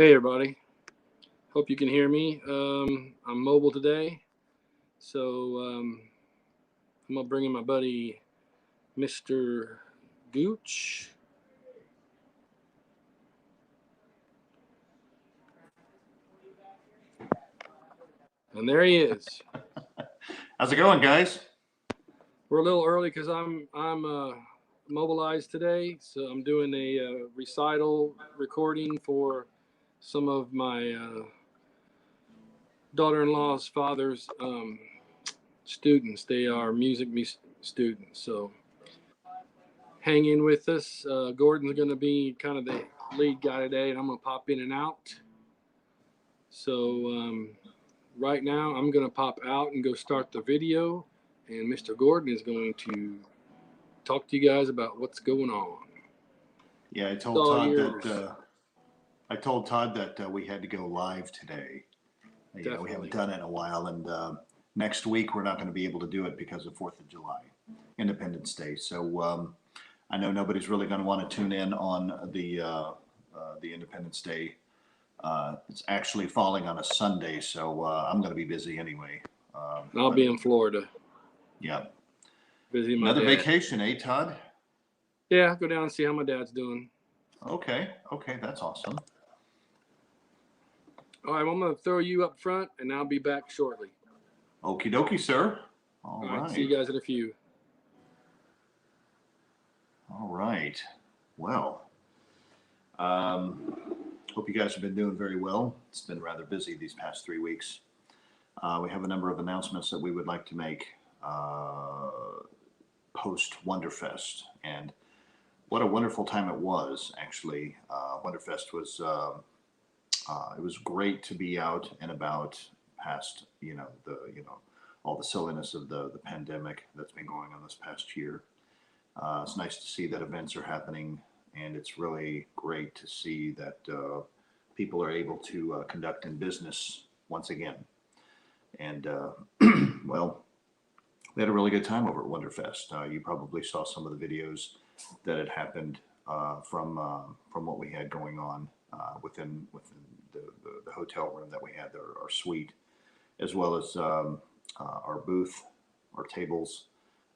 Hey everybody, hope you can hear me. I'm mobile today, so I'm gonna bring in my buddy Mr. Gooch. And there he is. How's it going, guys? We're a little early because I'm mobilized today, so I'm doing a recital recording for some of my daughter-in-law's father's students. They are music students, so hang in with us. Gordon's going to be kind of the lead guy today, and I'm going to pop in and out. So right now, I'm going to pop out and go start the video, and Mr. Gordon is going to talk to you guys about what's going on. Yeah, I told Todd that we had to go live today. We haven't done it in a while, and next week we're not going to be able to do it because of 4th of July, Independence Day. So I know nobody's really going to want to tune in on the Independence Day. It's actually falling on a Sunday, so I'm going to be busy anyway. I'll be in Florida. Yeah. Busy. Another vacation, eh, Todd? Yeah, go down and see how my dad's doing. Okay, that's awesome. All right, well, I'm going to throw you up front, and I'll be back shortly. Okie dokie, sir. All right. See you guys in a few. All right. Well, hope you guys have been doing very well. It's been rather busy these past 3 weeks. We have a number of announcements that we would like to make post Wonderfest, and what a wonderful time it was. Actually, Wonderfest was it was great to be out and about past all the silliness of the pandemic that's been going on this past year. It's nice to see that events are happening, and it's really great to see that people are able to conduct in business once again. And well, we had a really good time over at Wonderfest. You probably saw some of the videos that had happened from what we had going on within the hotel room that we had there, our suite, as well as our booth, our tables,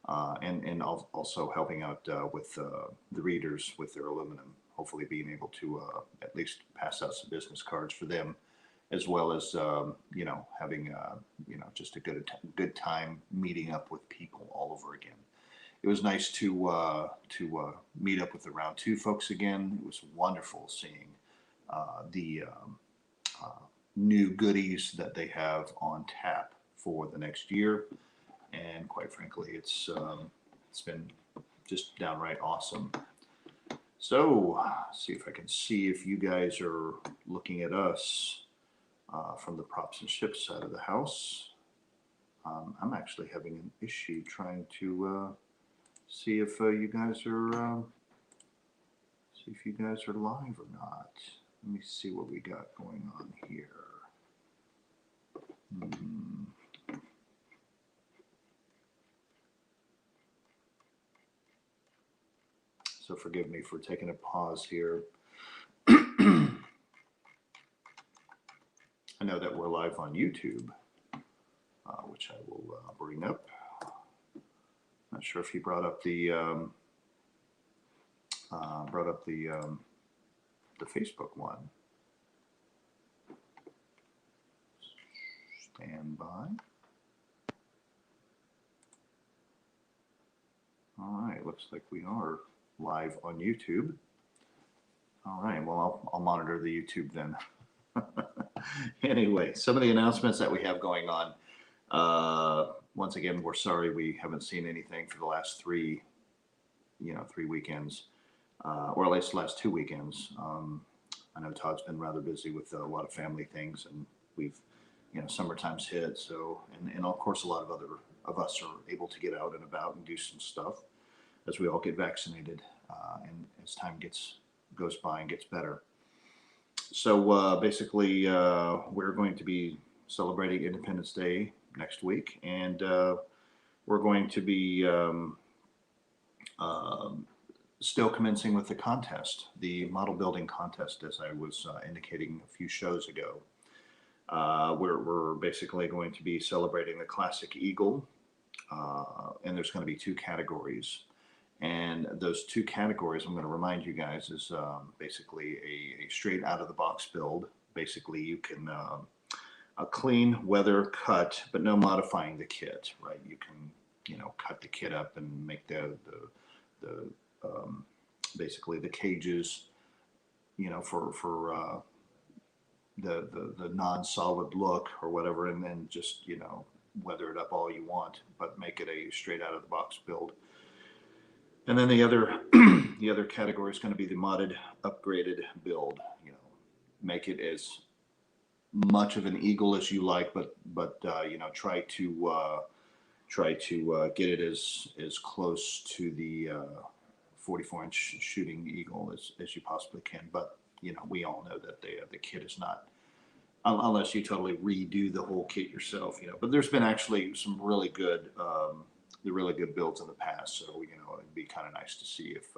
and also helping out with the readers with their aluminum, hopefully being able to at least pass out some business cards for them, as well as having just a good time meeting up with people all over again. It was nice to meet up with the Round2 folks again. It was wonderful seeing the new goodies that they have on tap for the next year, and quite frankly, it's been just downright awesome. So, see if I can see if you guys are looking at us from the props and ships side of the house. I'm actually having an issue trying to see if you guys are live or not. Let me see what we got going on here. So forgive me for taking a pause here. I know that we're live on YouTube, which I will bring up. Not sure if he brought up the Facebook one. Stand by. All right, looks like we are live on YouTube. All right, well, I'll monitor the YouTube then. Anyway, some of the announcements that we have going on. Once again, we're sorry we haven't seen anything for the last three weekends, or at least the last 2 weekends. I know Todd's been rather busy with a lot of family things, and we've, summertime's hit. So, and of course, a lot of other of us are able to get out and about and do some stuff as we all get vaccinated, and as time goes by and gets better. So basically, we're going to be celebrating Independence Day next week, and we're going to be still commencing with the contest, the model building contest, as I was indicating a few shows ago. We're basically going to be celebrating the classic Eagle, and there's going to be two categories. And those two categories, I'm going to remind you guys, is basically a straight out of the box build. Basically, you can a clean weather cut, but no modifying the kit, right? You can, cut the kit up and make the basically the cages, for the non-solid look or whatever, and then just weather it up all you want, but make it a straight out of the box build. And then the other the other category is going to be the modded, upgraded build. Make it as much of an Eagle as you like, but try to get it as close to the 44-inch shooting Eagle as you possibly can. But we all know that the kit is not, unless you totally redo the whole kit yourself. But there's been actually some really good builds in the past. So it'd be kind of nice to see if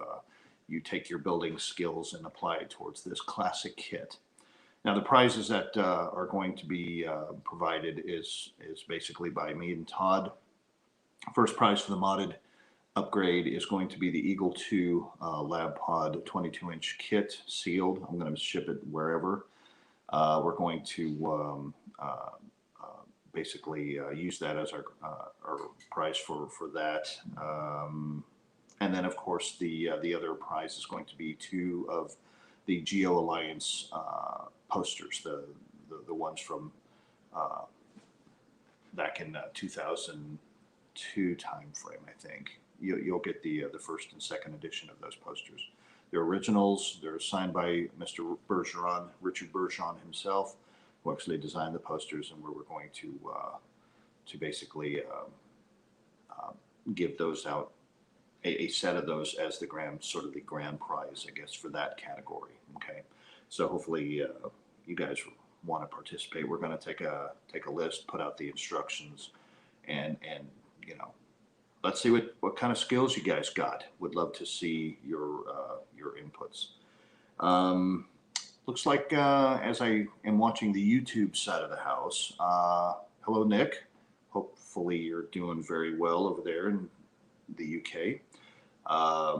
you take your building skills and apply it towards this classic kit. Now, the prizes that are going to be provided is basically by me and Todd. First prize for the modded upgrade is going to be the Eagle 2 Lab Pod 22-inch kit, sealed. I'm going to ship it wherever. We're going to basically use that as our prize for that. And then, of course, the other prize is going to be 2 of the Geo Alliance posters, the ones from back in 2002 timeframe, I think. You'll get the first and second edition of those posters. They're originals. They're signed by Mr. Bergeron, Richard Bergeron himself, who actually designed the posters, and we're going to basically give those out, a set of those as the grand prize, I guess, for that category. Okay, so hopefully you guys want to participate. We're going to take a list, put out the instructions, and let's see what kind of skills you guys got. Would love to see your inputs. Looks like as I am watching the YouTube side of the house, hello, Nick. Hopefully you're doing very well over there in the UK. I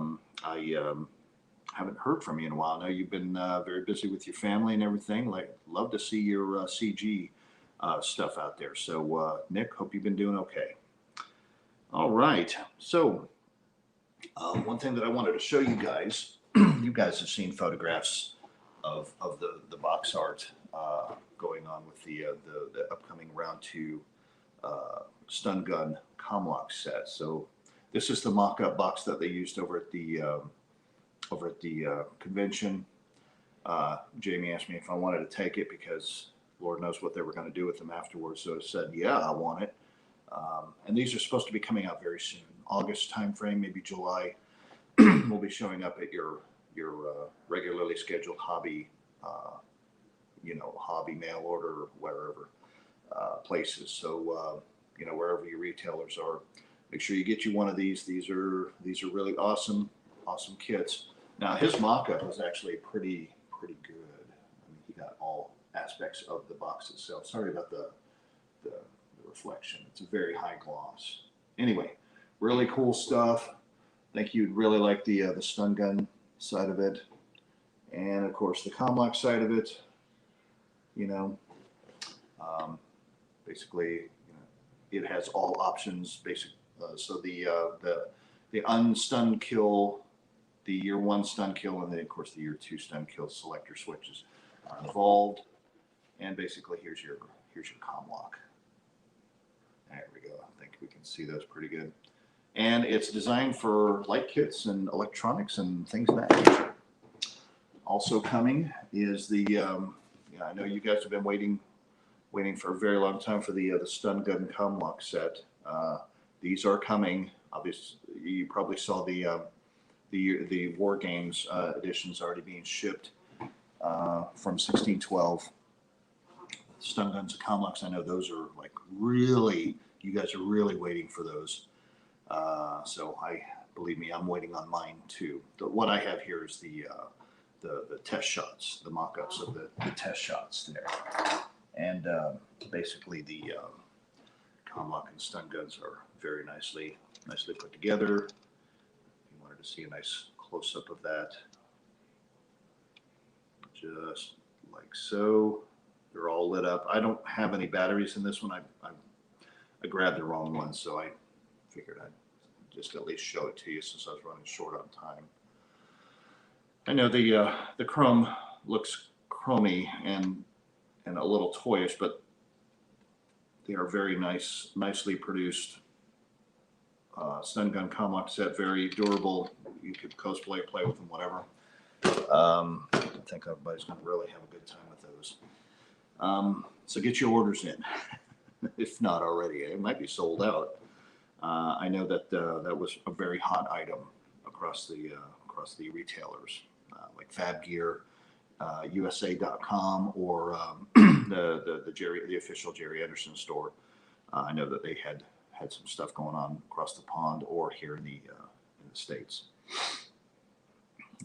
haven't heard from you in a while. I know you've been very busy with your family and everything. Love to see your CG stuff out there. So, Nick, hope you've been doing okay. All right. So, one thing that I wanted to show you guys, you guys have seen photographs of the box art going on with the upcoming Round 2 stun gun Comlock set. So this is the mock-up box that they used over at the convention. Jamie asked me if I wanted to take it because Lord knows what they were going to do with them afterwards. So I said, yeah, I want it. And these are supposed to be coming out very soon, August timeframe, maybe July. We'll be showing up at your regularly scheduled hobby, hobby mail order, wherever places. So wherever your retailers are, make sure you get you one of these. These are really awesome kits. Now his mock-up was actually pretty good. I mean, he got all aspects of the box itself. Sorry about the reflection. It's a very high gloss. Anyway, really cool stuff. I think you'd really like the stun gun side of it, and of course the Comlock side of it. Basically, it has all options. So the unstun kill, the year 1 stun kill, and then of course the year 2 stun kill selector switches are involved. And basically, here's your Comlock. There we go. I think we can see those pretty good. And it's designed for light kits and electronics and things of that nature. Also coming is the, I know you guys have been waiting for a very long time for the stun gun Comlock set. These are coming. Obviously, you probably saw the War Games editions already being shipped from 1612. Stun guns and Comlocks, I know those are you guys are really waiting for those. So believe me, I'm waiting on mine too. What I have here is the test shots, the mock-ups of the test shots there. And basically the Comlock and stun guns are very nicely put together. If you wanted to see a nice close-up of that, just like so. They're all lit up. I don't have any batteries in this one. I grabbed the wrong one, so I figured I'd just at least show it to you since I was running short on time. I know the chrome looks chromy and a little toyish, but they are very nicely produced stun gun Comlock set. Very durable. You could cosplay, play with them, whatever. I think everybody's going to really have a good time with those. So get your orders in, if not already. It might be sold out. I know that that was a very hot item across the retailers, like Fab Gear, USA.com, or the official Jerry Anderson store. I know that they had some stuff going on across the pond or here in the States.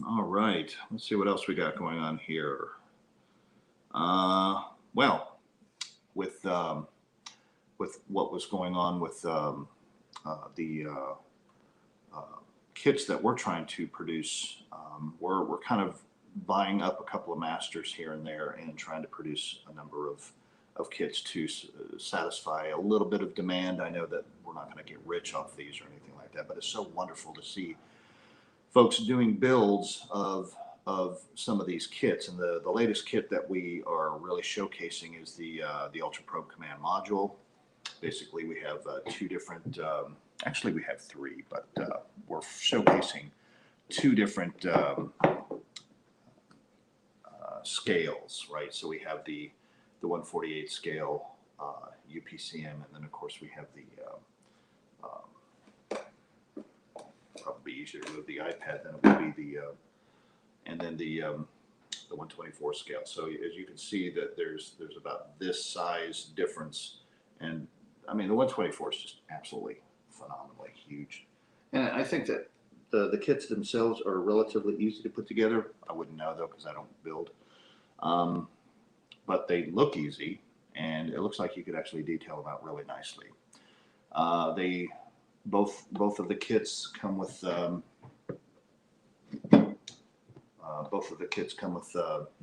All right, let's see what else we got going on here. Well, with what was going on with the kits that we're trying to produce, we're kind of buying up a couple of masters here and there and trying to produce a number of kits to satisfy a little bit of demand. I know that we're not going to get rich off these or anything like that, but it's so wonderful to see folks doing builds of some of these kits. And the latest kit that we are really showcasing is the Ultra Probe Command Module. Basically, we have two different, actually we have three, but we're showcasing two different scales, right? So we have the 148 scale UPCM, and then of course we have the probably easier to move the iPad than it would be and then the 124 scale. So as you can see that there's about this size difference, and I mean the 124 is just absolutely phenomenally huge. And I think that the kits themselves are relatively easy to put together. I wouldn't know though because I don't build, but they look easy, and it looks like you could actually detail them out really nicely. They both of the kits come with you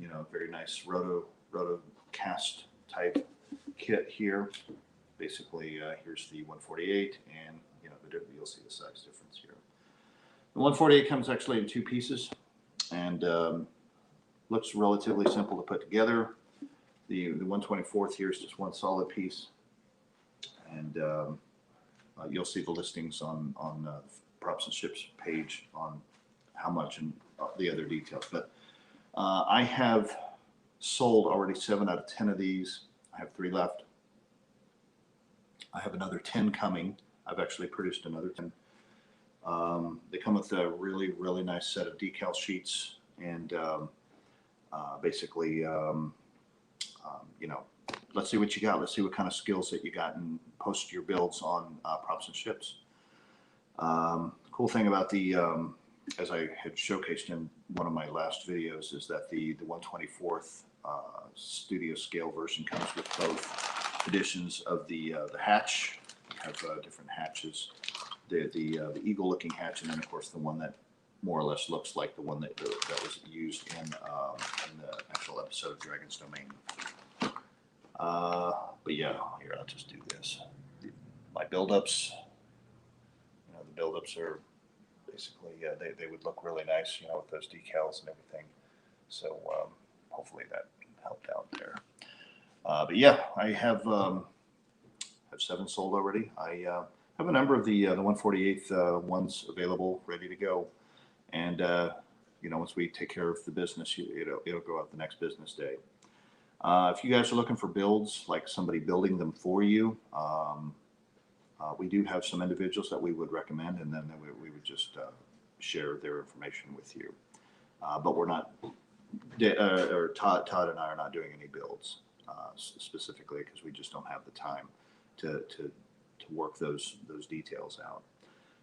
know, very nice roto cast type kit here. Basically, here's the 148, and you know you'll see the size difference here. The 148 comes actually in two pieces, and looks relatively simple to put together. The 124th here is just one solid piece, and you'll see the listings on Props and Ships page on how much and the other details. But I have sold already 7 out of 10 of these. I have 3 left. I have another 10 coming. I've actually produced another 10. They come with a really nice set of decal sheets, and basically, you know, let's see what you got. Let's see what kind of skills that you got, and post your builds on Props and Ships. Cool thing about the, as I had showcased in one of my last videos, is that the 124th studio scale version comes with both editions of the hatch. You have different hatches. The eagle-looking hatch, and then of course the one that more or less looks like the one that was used in the actual episode of Dragon's Domain. But yeah, here, I'll just do this. My buildups, you know, the buildups are basically, they would look really nice, you know, with those decals and everything. So hopefully that helped out there. But yeah, I have 7 sold already. I have a number of the 148th ones available, ready to go. And you know, once we take care of the business, it'll go out the next business day. If you guys are looking for builds, like somebody building them for you, we do have some individuals that we would recommend, and then we would just share their information with you. But we're not, or Todd and I are not doing any builds specifically because we just don't have the time to work those details out.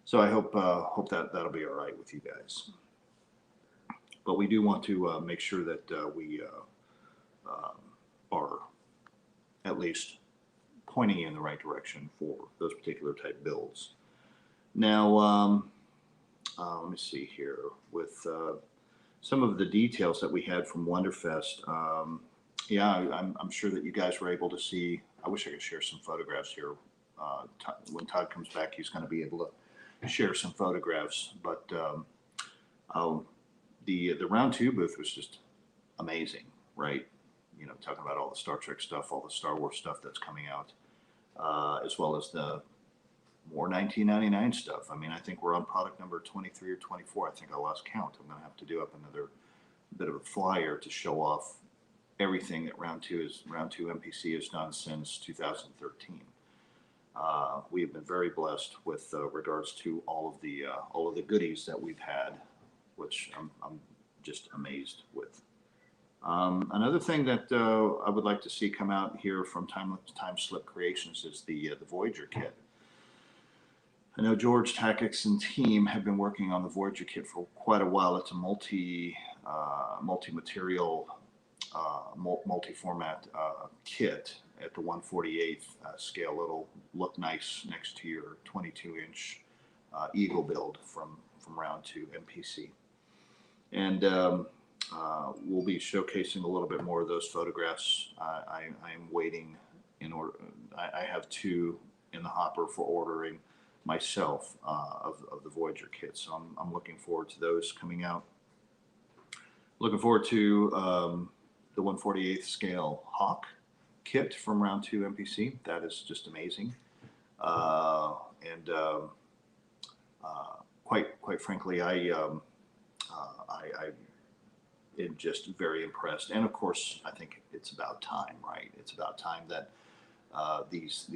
So I hope that that'll be all right with you guys. But we do want to make sure that we um, are at least pointing you in the right direction for those particular type builds. Now, let me see here with some of the details that we had from Wonderfest. Yeah, I'm sure that you guys were able to see. I wish I could share some photographs here. When Todd comes back, he's going to be able to share some photographs. But the round two booth was just amazing, right? You know, talking about all the Star Trek stuff, all the Star Wars stuff that's coming out, as well as the more 1999 stuff. I mean, I think we're on product number 23 or 24. I think I lost count. I'm going to have to do up another bit of a flyer to show off everything that Round 2 MPC has done since 2013. We have been very blessed with regards to all of the goodies that we've had, which I'm just amazed with. Another thing that I would like to see come out here from Time Slip Creations is the Voyager kit. I know George Takix and team have been working on the Voyager kit for quite a while. It's a multi-material, multi-format kit at the 1/48th scale. It'll look nice next to your 22-inch Eagle build from Round 2 MPC. And we'll be showcasing a little bit more of those photographs. I'm waiting in order. I have 2 in the hopper for ordering myself of the Voyager kit. So I'm looking forward to those coming out. Looking forward to the 1/48th scale Hawk kit from Round 2 MPC. That is just amazing. And quite frankly, I am just very impressed. And of course, I think it's about time, right? It's about time that these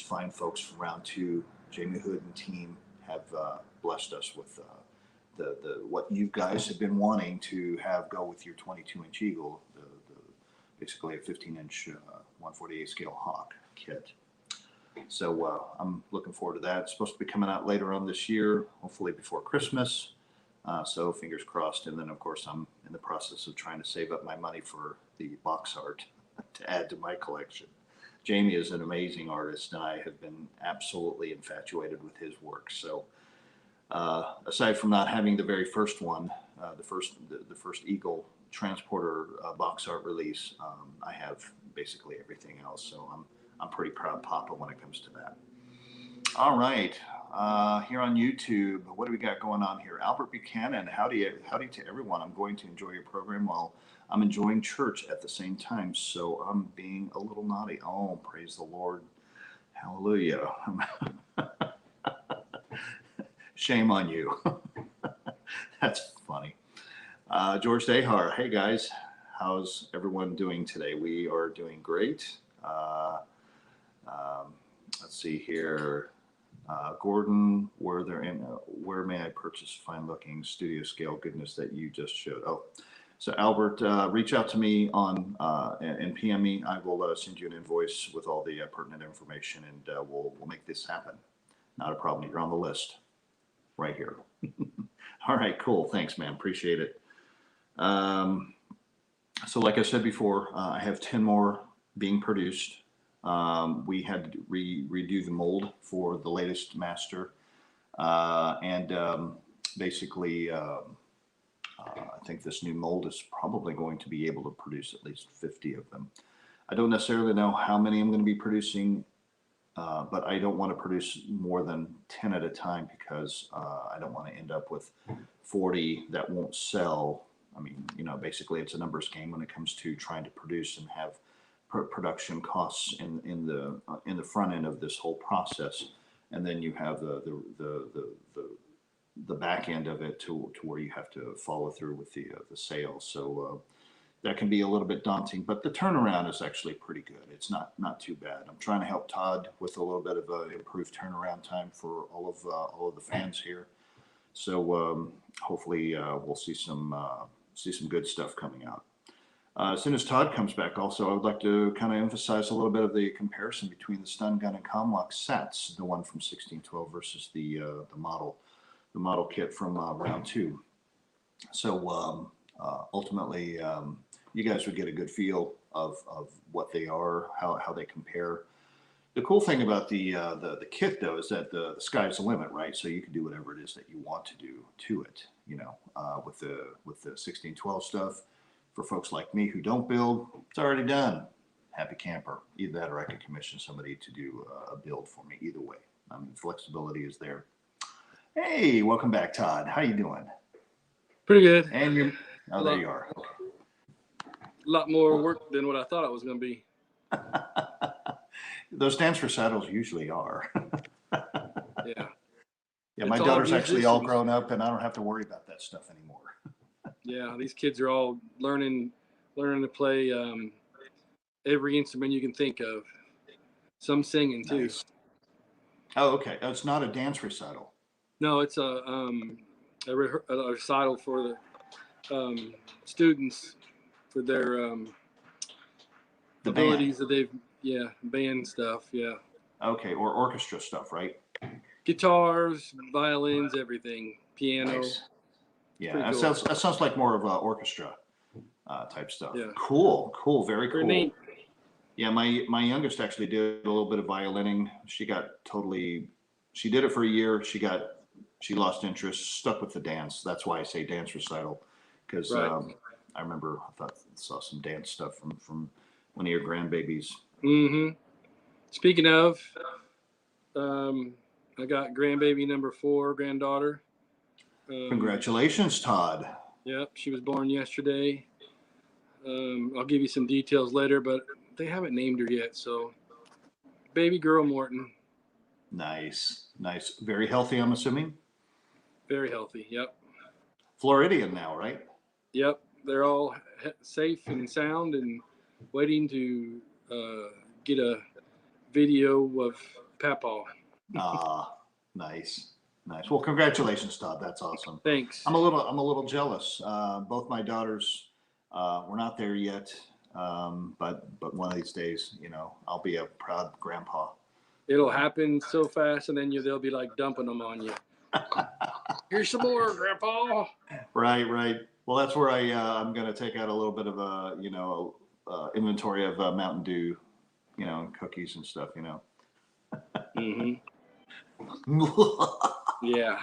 fine folks from Round 2, Jamie Hood and team, have blessed us with the what you guys have been wanting to have go with your 22-inch Eagle, basically a 15-inch 1/48 scale Hawk kit. So I'm looking forward to that. It's supposed to be coming out later on this year, hopefully before Christmas. So fingers crossed. And then, of course, I'm in the process of trying to save up my money for the box art to add to my collection. Jamie is an amazing artist, and I have been absolutely infatuated with his work. So aside from not having the very first one, the first Eagle transporter box art release, I have basically everything else. So I'm pretty proud papa when it comes to that. All right, here on YouTube, what do we got going on here? Albert Buchanan, howdy to everyone. I'm going to enjoy your program while I'm enjoying church at the same time, so I'm being a little naughty. Oh, praise the Lord. Hallelujah. Shame on you. That's funny. George Dehar, hey guys, how's everyone doing today? We are doing great. Let's see here. Gordon, where may I purchase fine-looking studio scale goodness that you just showed? Oh, so Albert, reach out to me on and PM me. I will send you an invoice with all the pertinent information, and we'll make this happen. Not a problem. You're on the list right here. All right, cool. Thanks, man. Appreciate it. So like I said before, I have 10 more being produced. We had to redo the mold for the latest master. Basically, I think this new mold is probably going to be able to produce at least 50 of them. I don't necessarily know how many I'm going to be producing, but I don't want to produce more than 10 at a time because I don't want to end up with 40 that won't sell. I mean, you know, basically it's a numbers game when it comes to trying to produce and have production costs in the front end of this whole process, and then you have the back end of it to where you have to follow through with the sales. So that can be a little bit daunting, but the turnaround is actually pretty good. It's not too bad. I'm trying to help Todd with a little bit of improved turnaround time for all of the fans here. So hopefully we'll see some good stuff coming out. As soon as Todd comes back, also, I would like to kind of emphasize a little bit of the comparison between the stun gun and comlock sets, the one from 1612 versus the model kit from round two. So ultimately, you guys would get a good feel of what they are, how they compare. The cool thing about the kit though is that the sky's the limit, right? So you can do whatever it is that you want to do to it. You know, with the 1612 stuff, for folks like me who don't build, it's already done. Happy camper. Either that, or I could commission somebody to do a build for me. Either way, I mean, flexibility is there. Hey, welcome back, Todd. How you doing? Pretty good. And you're there. You are. A lot more work than what I thought it was going to be. Those dance recitals usually are. Yeah. Yeah, my daughter's actually all grown up, and I don't have to worry about that stuff anymore. Yeah, these kids are all learning to play every instrument you can think of. Some singing too. Nice. Oh, okay. Oh, it's not a dance recital. No, it's a recital for the students for their the abilities band. that they've band stuff. Yeah. Okay, or orchestra stuff, right? Guitars, violins, everything, piano. Nice. Yeah, that cool. Sounds like more of a orchestra type stuff. Yeah. Cool, very cool. Neat. Yeah, my youngest actually did a little bit of violining. She did it for a year. She lost interest, stuck with the dance. That's why I say dance recital, because right. I remember I saw some dance stuff from one of your grandbabies. Mm-hmm. Speaking of, I got grandbaby number 4, granddaughter. Congratulations, Todd. Yep, she was born yesterday. I'll give you some details later, but they haven't named her yet. So, baby girl Morton. Nice. Very healthy, I'm assuming. Very healthy. Yep. Floridian now, right? Yep. They're all safe and sound and waiting to get a video of Papaw. Nice. Well, congratulations, Todd. That's awesome. Thanks. I'm a little jealous. Both my daughters we're not there yet, but one of these days, I'll be a proud grandpa. It'll happen so fast, and then they'll be like dumping them on you. Here's some more, Grandpa. Right. Well, that's where I'm going to take out a little bit of a inventory of Mountain Dew, and cookies and stuff, Mm-hmm. Yeah,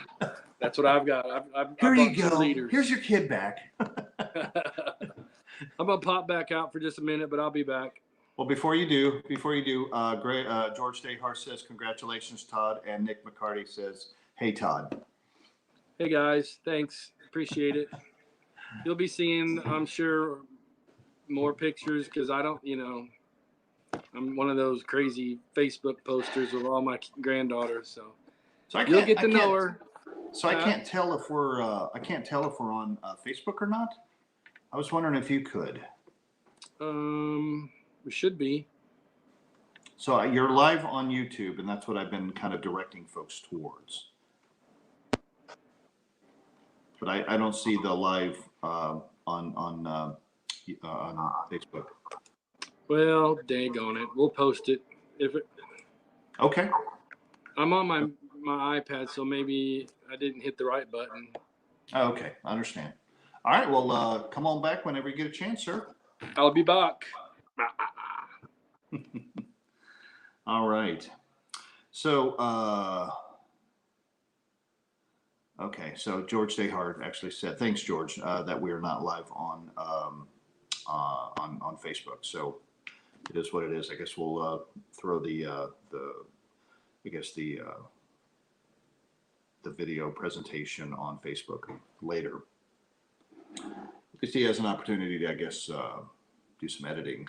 that's what I've got. Here you go. Here's your kid back. I'm gonna pop back out for just a minute, but I'll be back. Well, before you do, George Dayhart says congratulations, Todd, and Nick McCarty says, "Hey, Todd." Hey guys, thanks, appreciate it. You'll be seeing, I'm sure, more pictures because I don't, I'm one of those crazy Facebook posters with all my granddaughters, so you'll get to know her. So I can't tell if we're on Facebook or not. I was wondering if you could. We should be. So you're live on YouTube, and that's what I've been kind of directing folks towards. But I don't see the live on Facebook. Well, dang on it. We'll post it. Okay. I'm on my iPad, so maybe I didn't hit the right button. Oh, okay. I understand. All right. Well, come on back whenever you get a chance, sir. I'll be back. All right. So, okay. So George Dayhart actually said, "Thanks, George, that we are not live on Facebook." So it is what it is. I guess we'll throw the video presentation on Facebook later. Because he has an opportunity to, I guess, do some editing.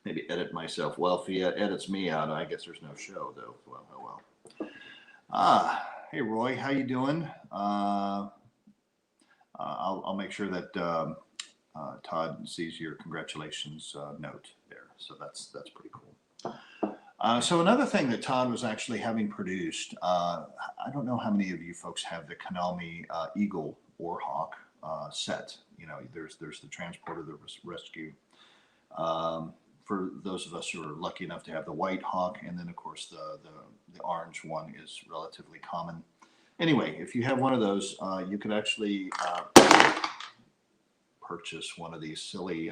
Maybe edit myself. Well, if he edits me out, I guess there's no show, though. Well, oh well. Hey, Roy, how you doing? I'll make sure that Todd sees your congratulations note there. So that's pretty cool. So another thing that Todd was actually having produced, I don't know how many of you folks have the Konami Eagle or Hawk set. You know, there's the transporter, the rescue. Um, for those of us who are lucky enough to have the white hawk, and then of course the orange one is relatively common. Anyway, if you have one of those, you could actually purchase one of these silly.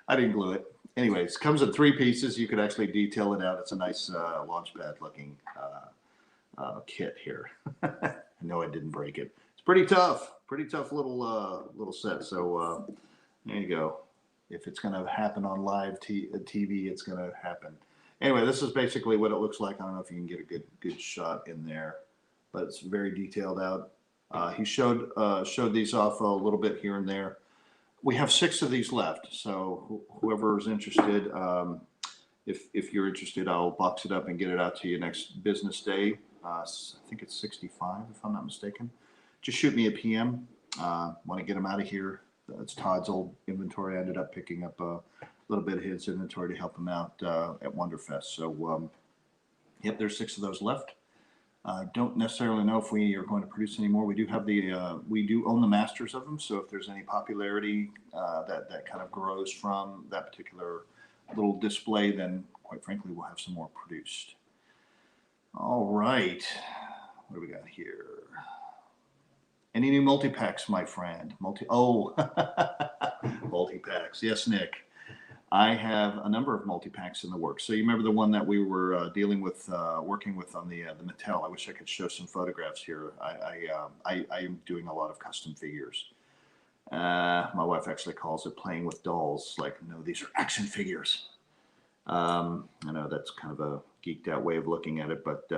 I didn't glue it. Anyways, it comes in 3 pieces. You could actually detail it out. It's a nice launch pad looking kit here. No, I didn't break it. It's pretty tough little set. So there you go. If it's going to happen on live TV, it's going to happen. Anyway, this is basically what it looks like. I don't know if you can get a good shot in there, but it's very detailed out. He showed these off a little bit here and there. We have 6 of these left, so whoever is interested, if you're interested, I'll box it up and get it out to you next business day. I think it's 65, if I'm not mistaken. Just shoot me a PM. Want to get them out of here. It's Todd's old inventory. I ended up picking up a little bit of his inventory to help him out at Wonderfest. So, yep, there's 6 of those left. I don't necessarily know if we are going to produce any more. We do have we do own the masters of them. So if there's any popularity that kind of grows from that particular little display, then quite frankly, we'll have some more produced. All right. What do we got here? Any new multi-packs, my friend? Multi-packs. Yes, Nick. I have a number of multi-packs in the works. So you remember the one that we were working with on the Mattel. I wish I could show some photographs here. I am doing a lot of custom figures. My wife actually calls it playing with dolls. Like, no, these are action figures. I know that's kind of a geeked out way of looking at it, but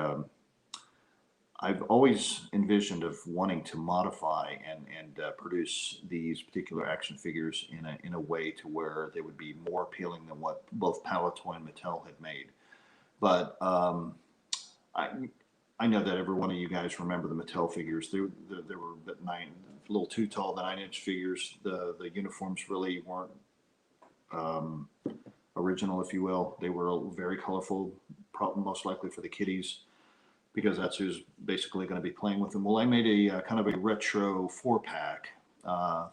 I've always envisioned of wanting to modify and produce these particular action figures in a way to where they would be more appealing than what both Palitoy and Mattel had made. But I know that every one of you guys remember the Mattel figures. They were a little too tall, the 9-inch figures. The uniforms really weren't original, if you will. They were very colorful, probably most likely for the kiddies, because that's who's basically going to be playing with them. Well, I made a kind of a retro 4-pack.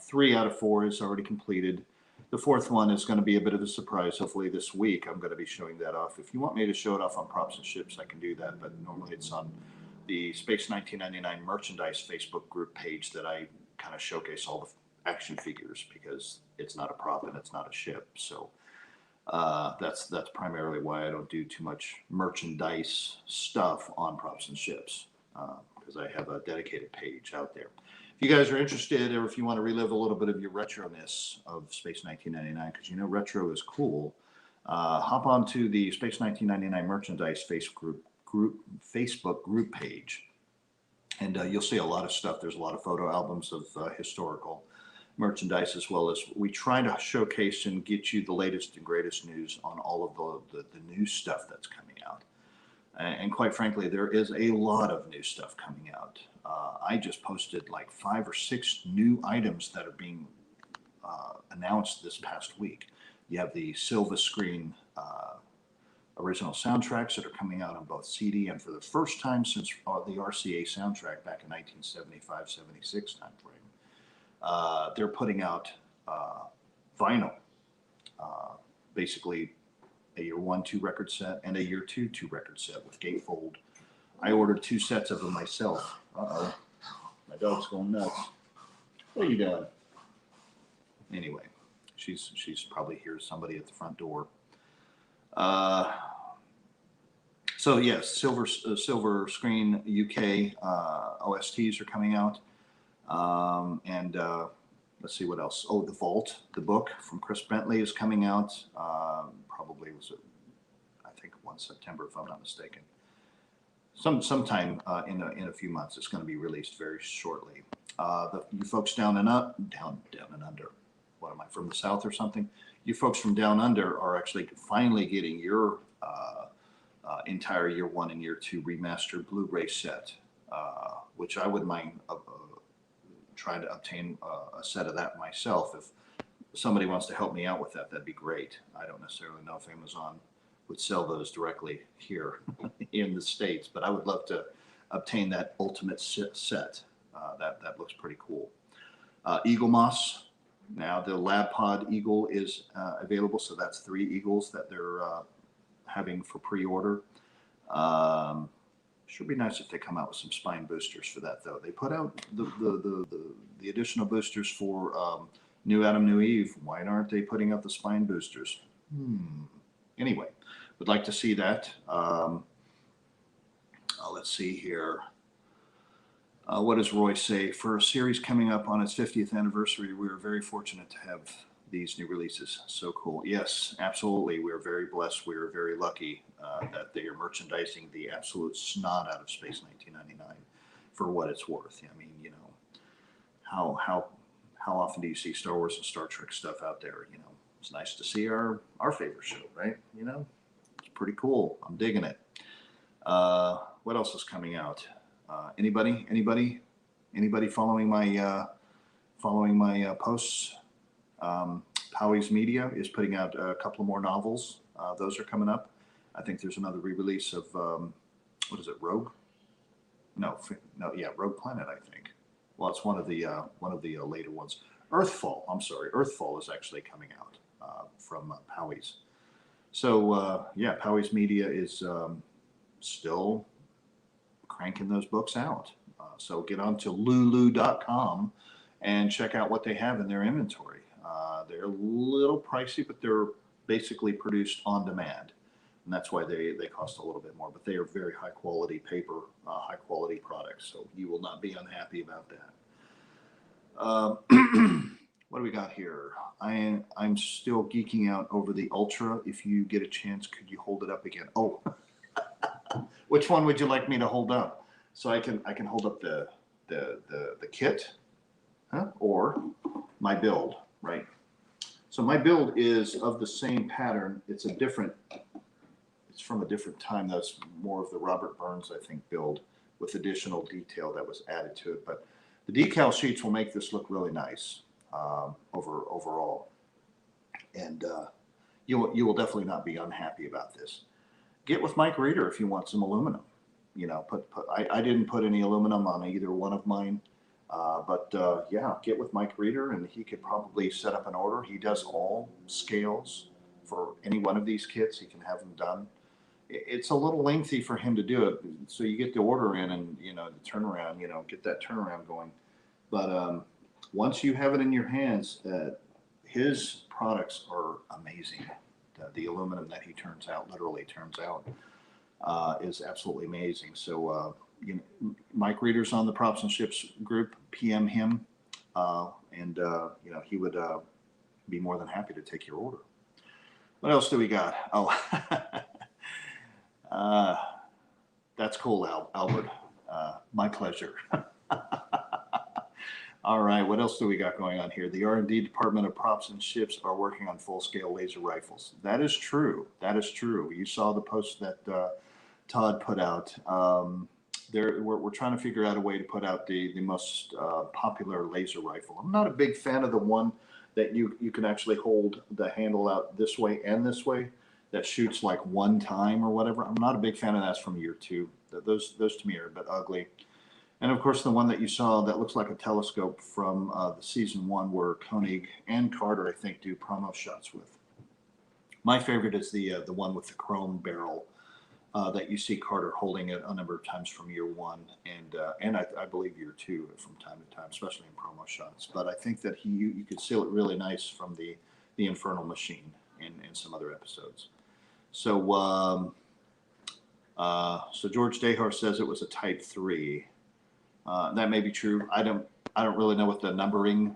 3 out of 4 is already completed. The 4th one is going to be a bit of a surprise. Hopefully this week I'm going to be showing that off. If you want me to show it off on Props and Ships, I can do that. But normally it's on the Space 1999 merchandise Facebook group page that I kind of showcase all the action figures, because it's not a prop and it's not a ship. So that's primarily why I don't do too much merchandise stuff on Props and Ships, because I have a dedicated page out there. If you guys are interested, or if you want to relive a little bit of your retroness of Space 1999, because you know retro is cool, hop onto the Space 1999 merchandise Facebook group page, and you'll see a lot of stuff. There's a lot of photo albums of historical merchandise, as well as we try to showcase and get you the latest and greatest news on all of the new stuff that's coming out. And quite frankly, there is a lot of new stuff coming out. I just posted like 5 or 6 new items that are being announced this past week. You have the Silva Screen original soundtracks that are coming out on both CD, and for the first time since the RCA soundtrack back in 1975-76 timeframe. They're putting out vinyl, basically a year 1 2 record set and a year 2 2 record set with gatefold. I ordered 2 sets of them myself. Uh-oh, my dog's going nuts. What are you doing? Anyway, she's probably hears somebody at the front door. So yes, Silver Screen UK OSTs are coming out. And let's see what else. Oh, The Vault, the book from Chris Bentley is coming out. Probably was, I think, 1 September, if I'm not mistaken. Sometime in a few months. It's going to be released very shortly. You folks down and under. What am I, from the South or something? You folks from down under are actually finally getting your entire year 1 and year 2 remastered Blu-ray set, which I wouldn't mind trying to obtain a set of that myself. If somebody wants to help me out with that, that'd be great. I don't necessarily know if Amazon would sell those directly here in the States, but I would love to obtain that ultimate set. That looks pretty cool. Eagle Moss. Now the Lab Pod Eagle is available, so that's 3 Eagles that they're having for pre-order. Should be nice if they come out with some spine boosters for that, though. They put out the additional boosters for New Adam, New Eve. Why aren't they putting out the spine boosters? Anyway, would like to see that. Let's see here. What does Roy say? For a series coming up on its 50th anniversary, we are very fortunate to have these new releases. So cool. Yes, absolutely. We are very blessed. We are very lucky that they are merchandising the absolute snot out of Space 1999 for what it's worth. I mean, you know, how often do you see Star Wars and Star Trek stuff out there? You know, it's nice to see our favorite show, right? You know, it's pretty cool. I'm digging it. What else is coming out? Anybody following my posts? Powys Media is putting out a couple of more novels. Those are coming up. I think there's another re-release of what is it, Rogue? No, yeah, Rogue Planet, I think. Well, it's one of the later ones. Earthfall. I'm sorry, Earthfall is actually coming out from Powys. So yeah, Powys Media is still cranking those books out. So get on to lulu.com and check out what they have in their inventory. They're a little pricey, but they're basically produced on demand. And that's why they cost a little bit more, but they are very high quality paper, high quality products. So you will not be unhappy about that. What do we got here? I'm still geeking out over the Ultra. If you get a chance, could you hold it up again? Oh, which one would you like me to hold up? So I can hold up the kit, huh? Or my build, right? So my build is of the same pattern. It's from a different time. That's more of the Robert Burns, I think, build with additional detail that was added to it. But the decal sheets will make this look really nice overall. And you will definitely not be unhappy about this. Get with Mike Reeder if you want some aluminum. You know, I didn't put any aluminum on either one of mine. But yeah, get with Mike Reeder and he could probably set up an order. He does all scales for any one of these kits. He can have them done. It's a little lengthy for him to do it. So you get the order in and, you know, the turnaround, you know, get that turnaround going. But once you have it in your hands, his products are amazing. The aluminum that he literally turns out, is absolutely amazing. So, you know, Mike Reeder's on the Props and Ships group. PM him, and you know, he would be more than happy to take your order. What else do we got? Oh, that's cool, Albert. My pleasure. All right, what else do we got going on here? The R&D department of Props and Ships are working on full-scale laser rifles. That is true. That is true. You saw the post that Todd put out. We're trying to figure out a way to put out the most popular laser rifle. I'm not a big fan of the one that you can actually hold the handle out this way and this way that shoots like one time or whatever. I'm not a big fan of that from year 2. Those to me are a bit ugly. And of course, the one that you saw that looks like a telescope from the season 1 where Koenig and Carter, I think, do promo shots with. My favorite is the one with the chrome barrel that you see Carter holding it a number of times from year 1 and I believe year 2 from time to time, especially in promo shots. But I think that you could see it really nice from the Infernal Machine in some other episodes. So so George Dehar says it was a Type 3. That may be true. I don't really know what the numbering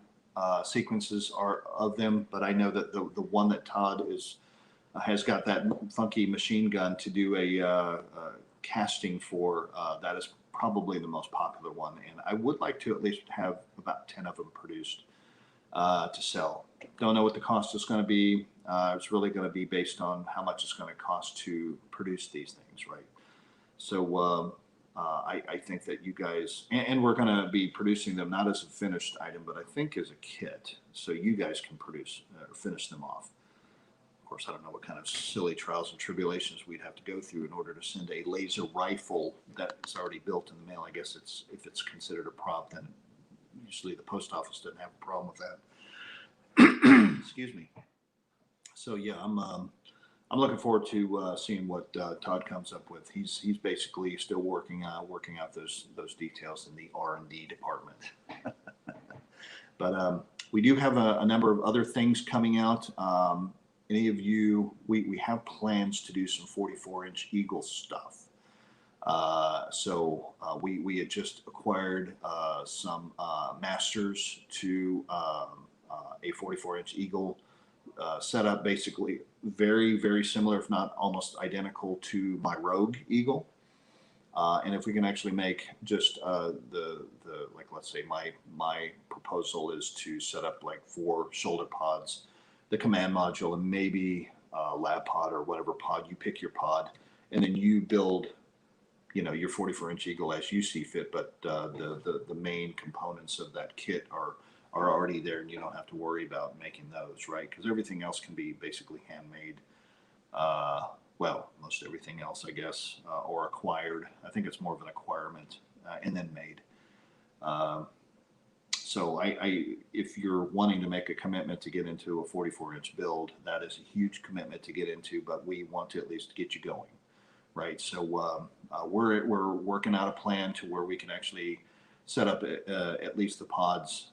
sequences are of them, but I know that the one that Todd has got that funky machine gun to do a casting for. That is probably the most popular one, and I would like to at least have about 10 of them produced to sell. Don't know what the cost is going to be. It's really going to be based on how much it's going to cost to produce these things, right? So I think that you guys, and we're going to be producing them not as a finished item, but I think as a kit, so you guys can produce or finish them off. Of course, I don't know what kind of silly trials and tribulations we'd have to go through in order to send a laser rifle that's already built in the mail. I guess if it's considered a prop, then usually the post office doesn't have a problem with that. Excuse me. So yeah, I'm looking forward to seeing what Todd comes up with. He's basically still working out those details in the R&D department. But we do have a number of other things coming out. Any of you, we have plans to do some 44-inch Eagle stuff. So we had just acquired some masters to a 44-inch Eagle setup, basically very, very similar, if not almost identical to my Rogue Eagle. And if we can actually make just the like, let's say my proposal is to set up like 4 shoulder pods, the command module, and maybe lab pod or whatever pod you pick your pod, and then you build, your 44-inch Eagle as you see fit. But the main components of that kit are already there, and you don't have to worry about making those, right? Because everything else can be basically handmade. Well, most everything else, I guess, or acquired. I think it's more of an acquirement and then made. So if you're wanting to make a commitment to get into a 44-inch build, that is a huge commitment to get into, but we want to at least get you going, right? So we're working out a plan to where we can actually set up at least the pods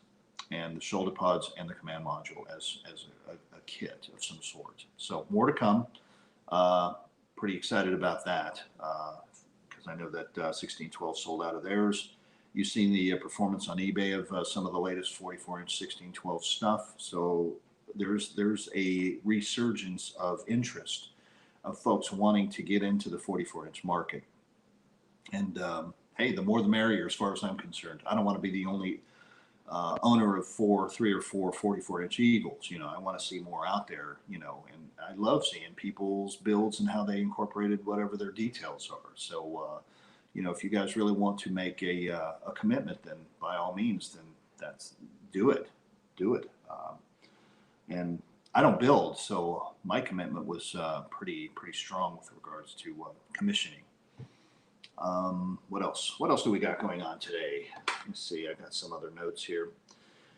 and the shoulder pods and the command module as a kit of some sort. So more to come. Pretty excited about that because I know that 1612 sold out of theirs. You've seen the performance on eBay of some of the latest 44-inch 1612 stuff. So there's a resurgence of interest of folks wanting to get into the 44-inch market. And hey, the more the merrier as far as I'm concerned. I don't want to be the only owner of 3 or 4 44-inch Eagles. I want to see more out there, and I love seeing people's builds and how they incorporated whatever their details are. So, if you guys really want to make a commitment, then by all means, then do it. And I don't build, so my commitment was pretty strong with regards to commissioning. What else? What else do we got going on today? Let's see. I got some other notes here.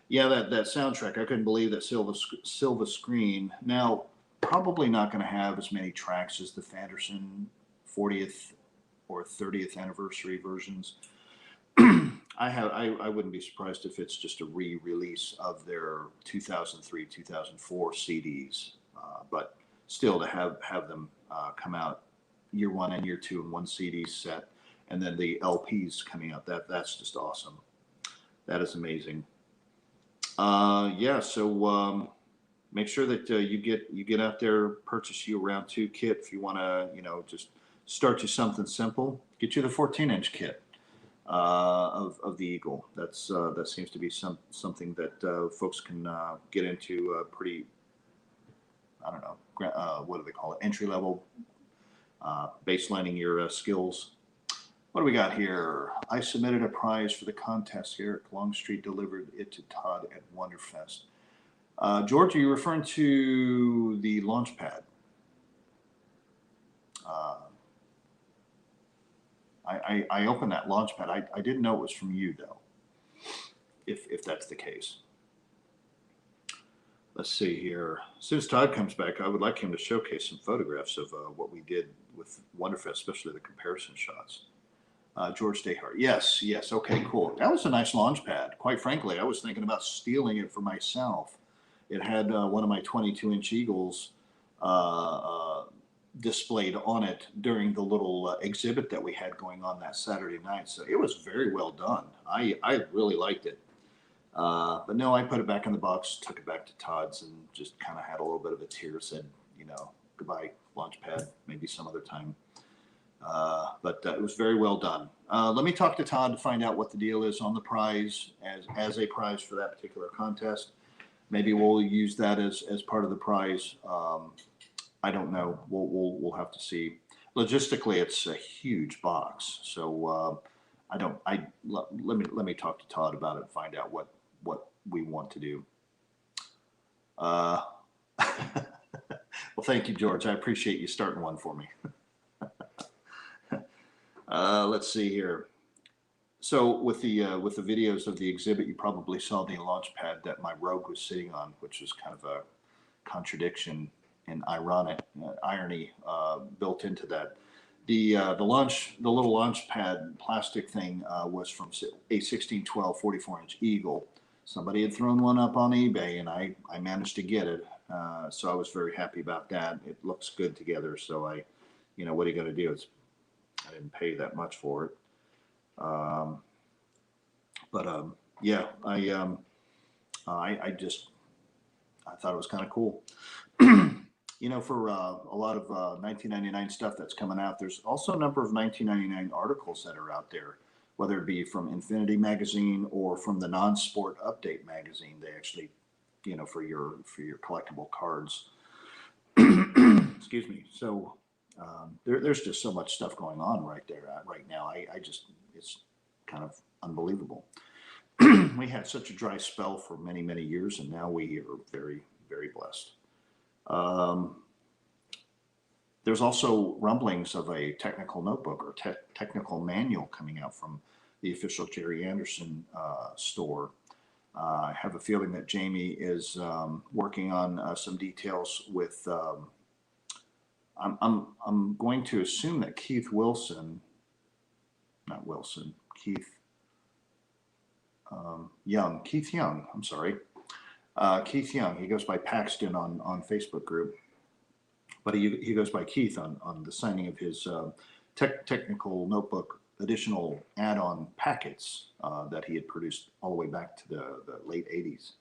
Yeah, that soundtrack. I couldn't believe that Silva Screen. Now, probably not going to have as many tracks as the Fanderson 40th or 30th anniversary versions. I wouldn't be surprised if it's just a re-release of their 2003, 2004 CDs. But still, to have them come out year 1 and year 2 in one CD set, and then the LPs coming out, that's just awesome. That is amazing. So make sure that you get out there, purchase you a Round 2 kit. If you want to, just start you something simple, get you the 14-inch kit of the Eagle. That seems to be something that folks can get into pretty, I don't know, what do they call it, entry level. Baselining your skills. What do we got here? I submitted a prize for the contest. Eric Longstreet delivered it to Todd at Wonderfest. George, are you referring to the launch pad? I opened that launch pad. I didn't know it was from you, though, if that's the case. Let's see here. As soon as Todd comes back, I would like him to showcase some photographs of what we did with Wonderfest, especially the comparison shots. George Dehart. Yes. Okay, cool. That was a nice launch pad. Quite frankly, I was thinking about stealing it for myself. It had one of my 22-inch Eagles displayed on it during the little exhibit that we had going on that Saturday night. So it was very well done. I really liked it. But no, I put it back in the box, took it back to Todd's, and just kind of had a little bit of a tear, said, goodbye, Launchpad, maybe some other time. But it was very well done. Let me talk to Todd to find out what the deal is on the prize as a prize for that particular contest. Maybe we'll use that as part of the prize. I don't know. We'll have to see. Logistically, it's a huge box, so let me talk to Todd about it and find out what we want to do. Well, thank you, George. I appreciate you starting one for me. Let's see here. So with the videos of the exhibit, you probably saw the launch pad that my Rogue was sitting on, which was kind of a contradiction and irony built into that. The little launch pad plastic thing was from a 1612 44-inch Eagle. Somebody had thrown one up on eBay, and I managed to get it. So I was very happy about that. It looks good together. So what are you going to do? I didn't pay that much for it. Yeah, I thought it was kind of cool. For a lot of 1999 stuff that's coming out, there's also a number of 1999 articles that are out there, whether it be from Infinity Magazine or from the Non-Sport Update magazine. They actually, for your collectible cards. Excuse me. So there's just so much stuff going on right there right now. It's kind of unbelievable. We had such a dry spell for many, many years, and now we are very, very blessed. There's also rumblings of a technical notebook or technical manual coming out from the official Jerry Anderson store. I have a feeling that Jamie is working on some details with. I'm going to assume that Keith Young. I'm sorry. Keith Young. He goes by Paxton on Facebook group, but he goes by Keith on the signing of his technical notebook additional add-on packets that he had produced all the way back to the late 80s.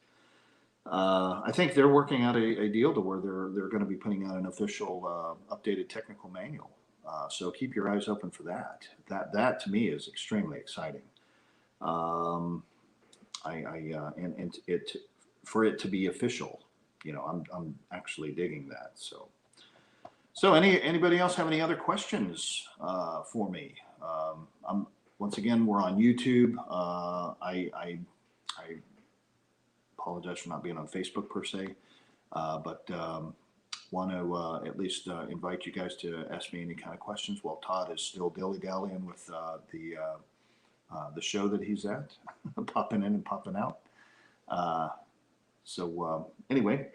I think they're working out a deal to where they're going to be putting out an official updated technical manual. So keep your eyes open for that. That to me is extremely exciting. For it to be official, I'm actually digging that. So anybody else have any other questions for me? Once again, we're on YouTube. I apologize for not being on Facebook per se, but want to at least invite you guys to ask me any kind of questions while Todd is still dilly-dallying with the show that he's at, popping in and popping out. Anyway,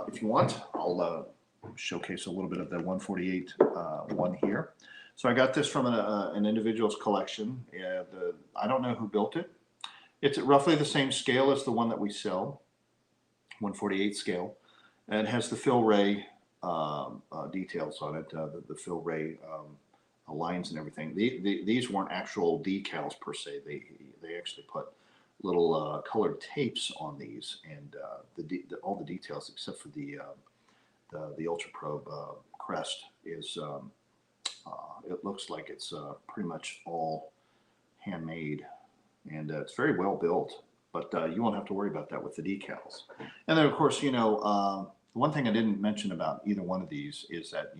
if you want, I'll showcase a little bit of the 148 one here. So I got this from an individual's collection. I don't know who built it. It's at roughly the same scale as the one that we sell, 148 scale. And it has the Phil Ray details on it, the Phil Ray lines and everything. These weren't actual decals per se. They actually put little colored tapes on these, and all the details except for the Ultra Probe crest is it looks like it's pretty much all handmade, and it's very well built. But you won't have to worry about that with the decals. And then, of course, one thing I didn't mention about either one of these is that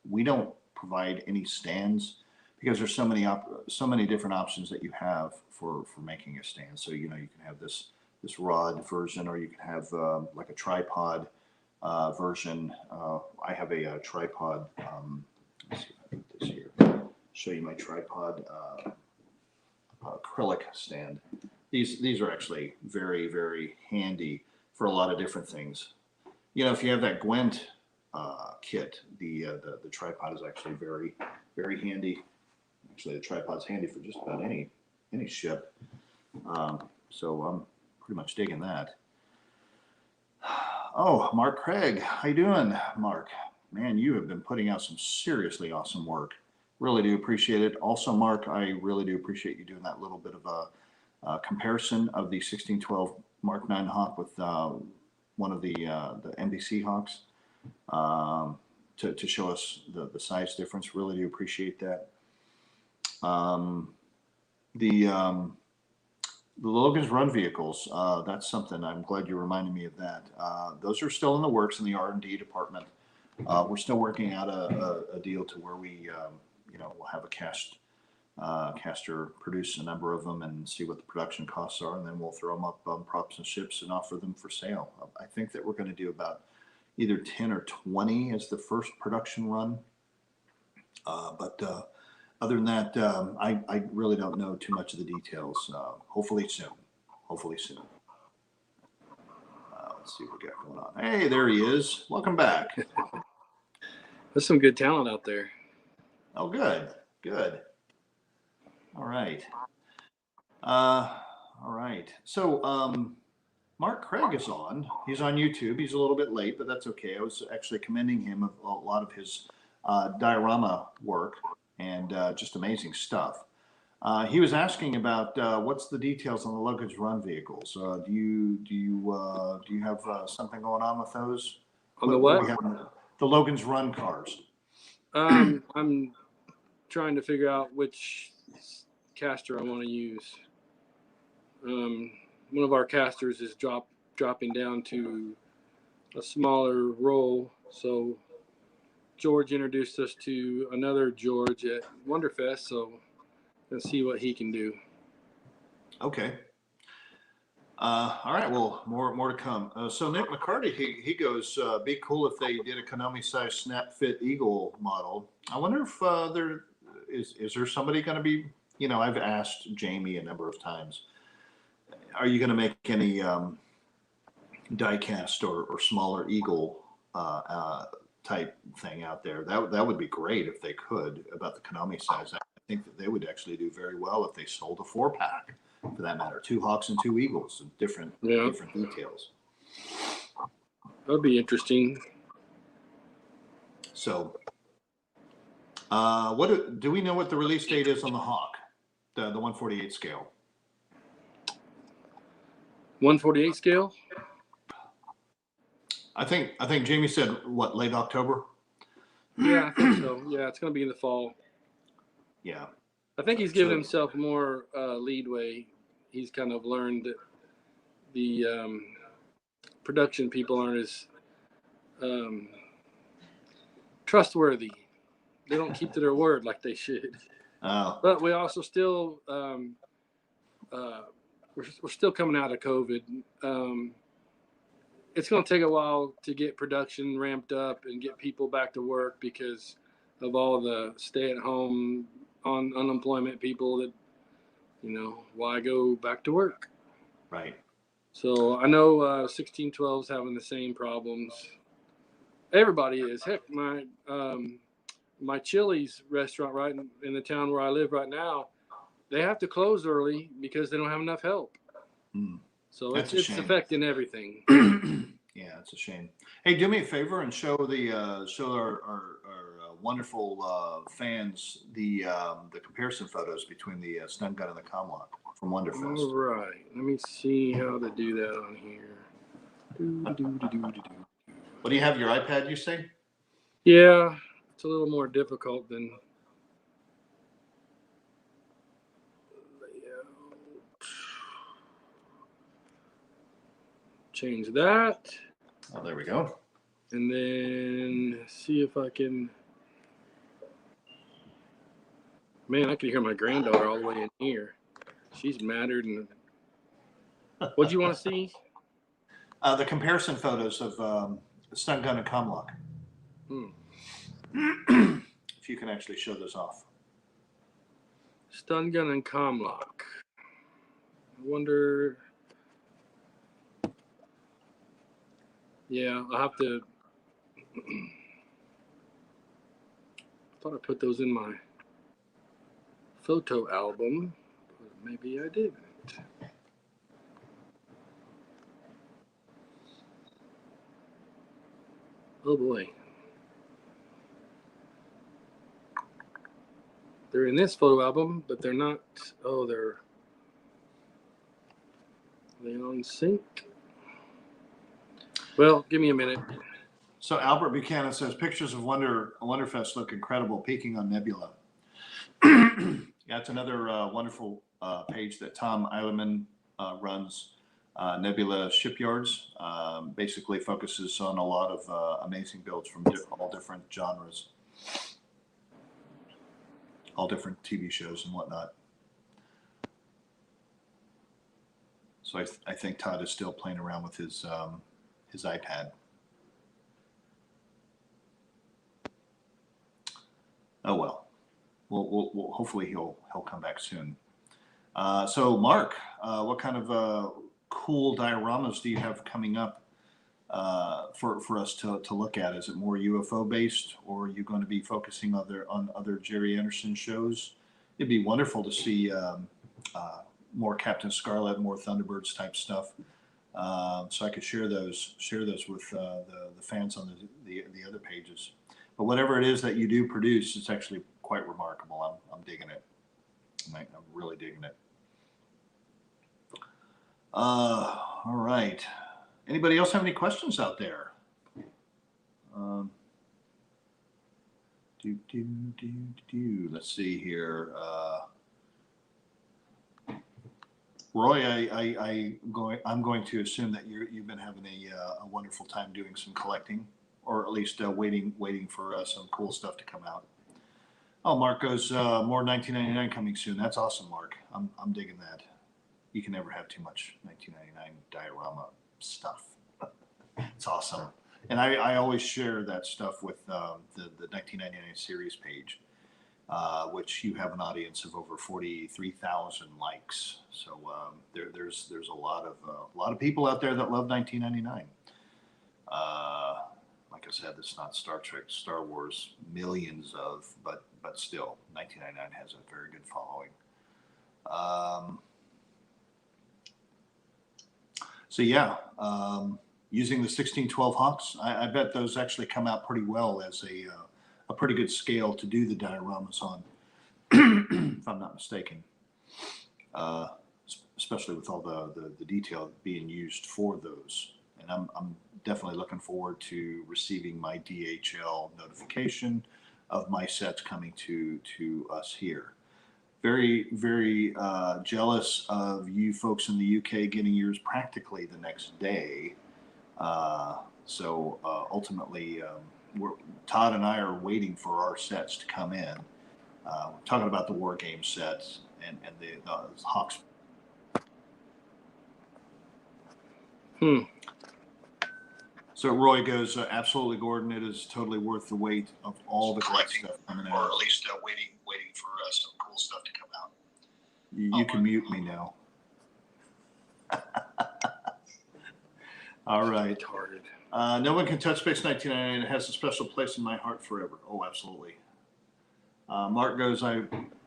we don't provide any stands, because there's so many different options that you have for making a stand. So you can have this rod version, or you can have like a tripod version. I have a tripod. Let's see if I put this here. Show you my tripod acrylic stand. These are actually very, very handy for a lot of different things. If you have that Gwent kit, the tripod is actually very, very handy. Actually, the tripod's handy for just about any ship. So I'm pretty much digging that. Oh, Mark Craig, how you doing, Mark? Man, you have been putting out some seriously awesome work. Really do appreciate it. Also, Mark, I really do appreciate you doing that little bit of a comparison of the 1612 Mark 9 Hawk with one of the NBC Hawks to show us the size difference. Really do appreciate that. The Logan's Run vehicles, that's something. I'm glad you reminded me of that. Those are still in the works in the R&D department. We're still working out a deal to where we, we'll have a caster produce a number of them and see what the production costs are, and then we'll throw them up on props and ships and offer them for sale. I think that we're going to do about, either 10 or 20 as the first production run. But other than that, I really don't know too much of the details. Hopefully soon. Hopefully soon. Let's see what we got going on. Hey, there he is. Welcome back. There's some good talent out there. Oh, good. Good. All right. All right. So, Mark Craig is on. He's on YouTube. He's a little bit late, but that's okay. I was actually commending him of a lot of his diorama work and just amazing stuff. He was asking about what's the details on the Logan's Run vehicles. Do you have something going on with those? On the what? The Logan's Run cars. I'm trying to figure out which caster I want to use. One of our casters is dropping down to a smaller roll, so George introduced us to another George at Wonderfest, so let's see what he can do. Okay. All right. Well, more to come. So Nick McCarty, he goes, be cool if they did a Konami size snap fit Eagle model. I wonder if there is there somebody going to be, I've asked Jamie a number of times, are you going to make any die cast or smaller Eagle type thing out there? That would be great if they could, about the Konami size. I think that they would actually do very well if they sold a 4-pack, for that matter, 2 Hawks and 2 Eagles, and different details. That'd be interesting. So, what do we know what the release date is on the Hawk, the 148 scale? 148 scale? I think Jamie said what, late October? Yeah, I think so. Yeah, it's going to be in the fall. Yeah. I think he's given himself more leadway. He's kind of learned that the production people aren't as trustworthy. They don't keep to their word like they should. Oh. But we also still we're still coming out of COVID. It's going to take a while to get production ramped up and get people back to work because of all the stay-at-home on unemployment people that, why go back to work? Right. So I know 1612 is having the same problems. Everybody is. Heck, my Chili's restaurant right in the town where I live right now, they have to close early because they don't have enough help. Mm. So it's affecting everything. Yeah, it's a shame. Hey, do me a favor and show our wonderful fans the comparison photos between the stun gun and the Comlock from Wonderfest. All right, let me see how to do that on here. What do you have, your iPad, you say? Yeah, it's a little more difficult than layout. Change that. Oh, there we go. And then see if I can. Man, I can hear my granddaughter all the way in here. She's mattered. And what do you want to see? The comparison photos of stun gun and Comlock. If you can actually show those off. Stun gun and Comlock. I wonder. Yeah, I'll have to. I thought I put those in my photo album, but maybe I didn't. Oh boy. They're in this photo album, but they're not. Oh, they're on sync. Well, give me a minute. So Albert Buchanan says pictures of Wonderfest look incredible, peaking on Nebula. Yeah, it's another wonderful page that Tom Eilerman runs. Nebula Shipyards basically focuses on a lot of amazing builds from all different genres, all different TV shows and whatnot. So I think Todd is still playing around with his iPad. Oh well. We'll hopefully he'll come back soon. So Mark, what kind of cool dioramas do you have coming up for us to look at? Is it more UFO based, or are you going to be focusing on other Jerry Anderson shows? It'd be wonderful to see more Captain Scarlet, more Thunderbirds type stuff, so I could share those with the fans on the other pages. But whatever it is that you do produce, it's actually quite remarkable. I'm digging it. I'm really digging it. All right. Anybody else have any questions out there? Let's see here. Roy, I'm going to assume that you've been having a wonderful time doing some collecting, or at least waiting for some cool stuff to come out. Oh, Mark goes, more 1999 coming soon. That's awesome, Mark. I'm digging that. You can never have too much 1999 diorama stuff. It's awesome. And I always share that stuff with the 1999 series page, which you have an audience of over 43,000 likes. So there's a lot of people out there that love 1999. Like I said, it's not Star Trek, Star Wars, millions of, but still, 1999 has a very good following. So yeah, using the 1612 Hawks, I bet those actually come out pretty well as a pretty good scale to do the dioramas on, if I'm not mistaken. Especially with all the detail being used for those. And I'm definitely looking forward to receiving my DHL notification of my sets coming to us here. Very, very jealous of you folks in the UK getting yours practically the next day. So ultimately, Todd and I are waiting for our sets to come in. We're talking about the War Game sets and the Hawks. So Roy goes, absolutely, Gordon. It is totally worth the wait of all the collecting stuff coming out. Or at least waiting for some cool stuff to come out. You can mute me now. All right. No one can touch Space 1999. It has a special place in my heart forever. Oh, absolutely. Mark goes, I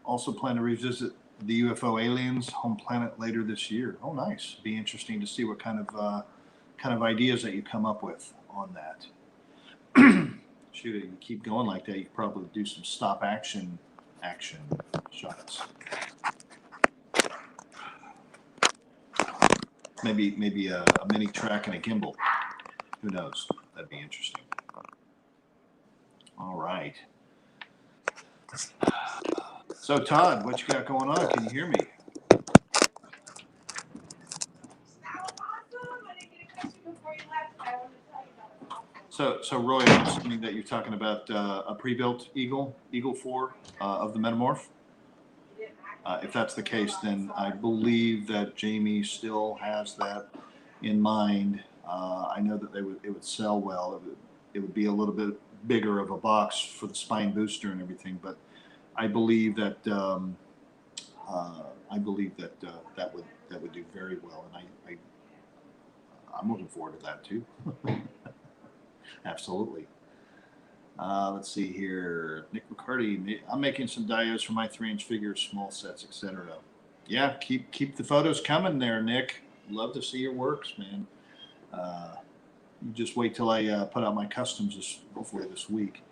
also plan to revisit the UFO aliens home planet later this year. Oh, nice. Be interesting to see what kind of ideas that you come up with on that. Shoot, you keep going like that, you could probably do some stop action shots. Maybe a mini track and a gimbal. Who knows? That'd be interesting. All right. So Todd, what you got going on? Can you hear me? So Roy, I'm assuming that you're talking about a pre-built Eagle 4 of the Metamorph. If that's the case, then I believe that Jamie still has that in mind. I know that it would sell well. It would be a little bit bigger of a box for the spine booster and everything, but I believe that that would do very well, and I'm looking forward to that too. Absolutely. Let's see here. Nick McCarty, I'm making some diodes for my 3-inch figures, small sets, etc. Yeah, keep the photos coming there, Nick. Love to see your works, man. You just wait till I put out my customs hopefully this week.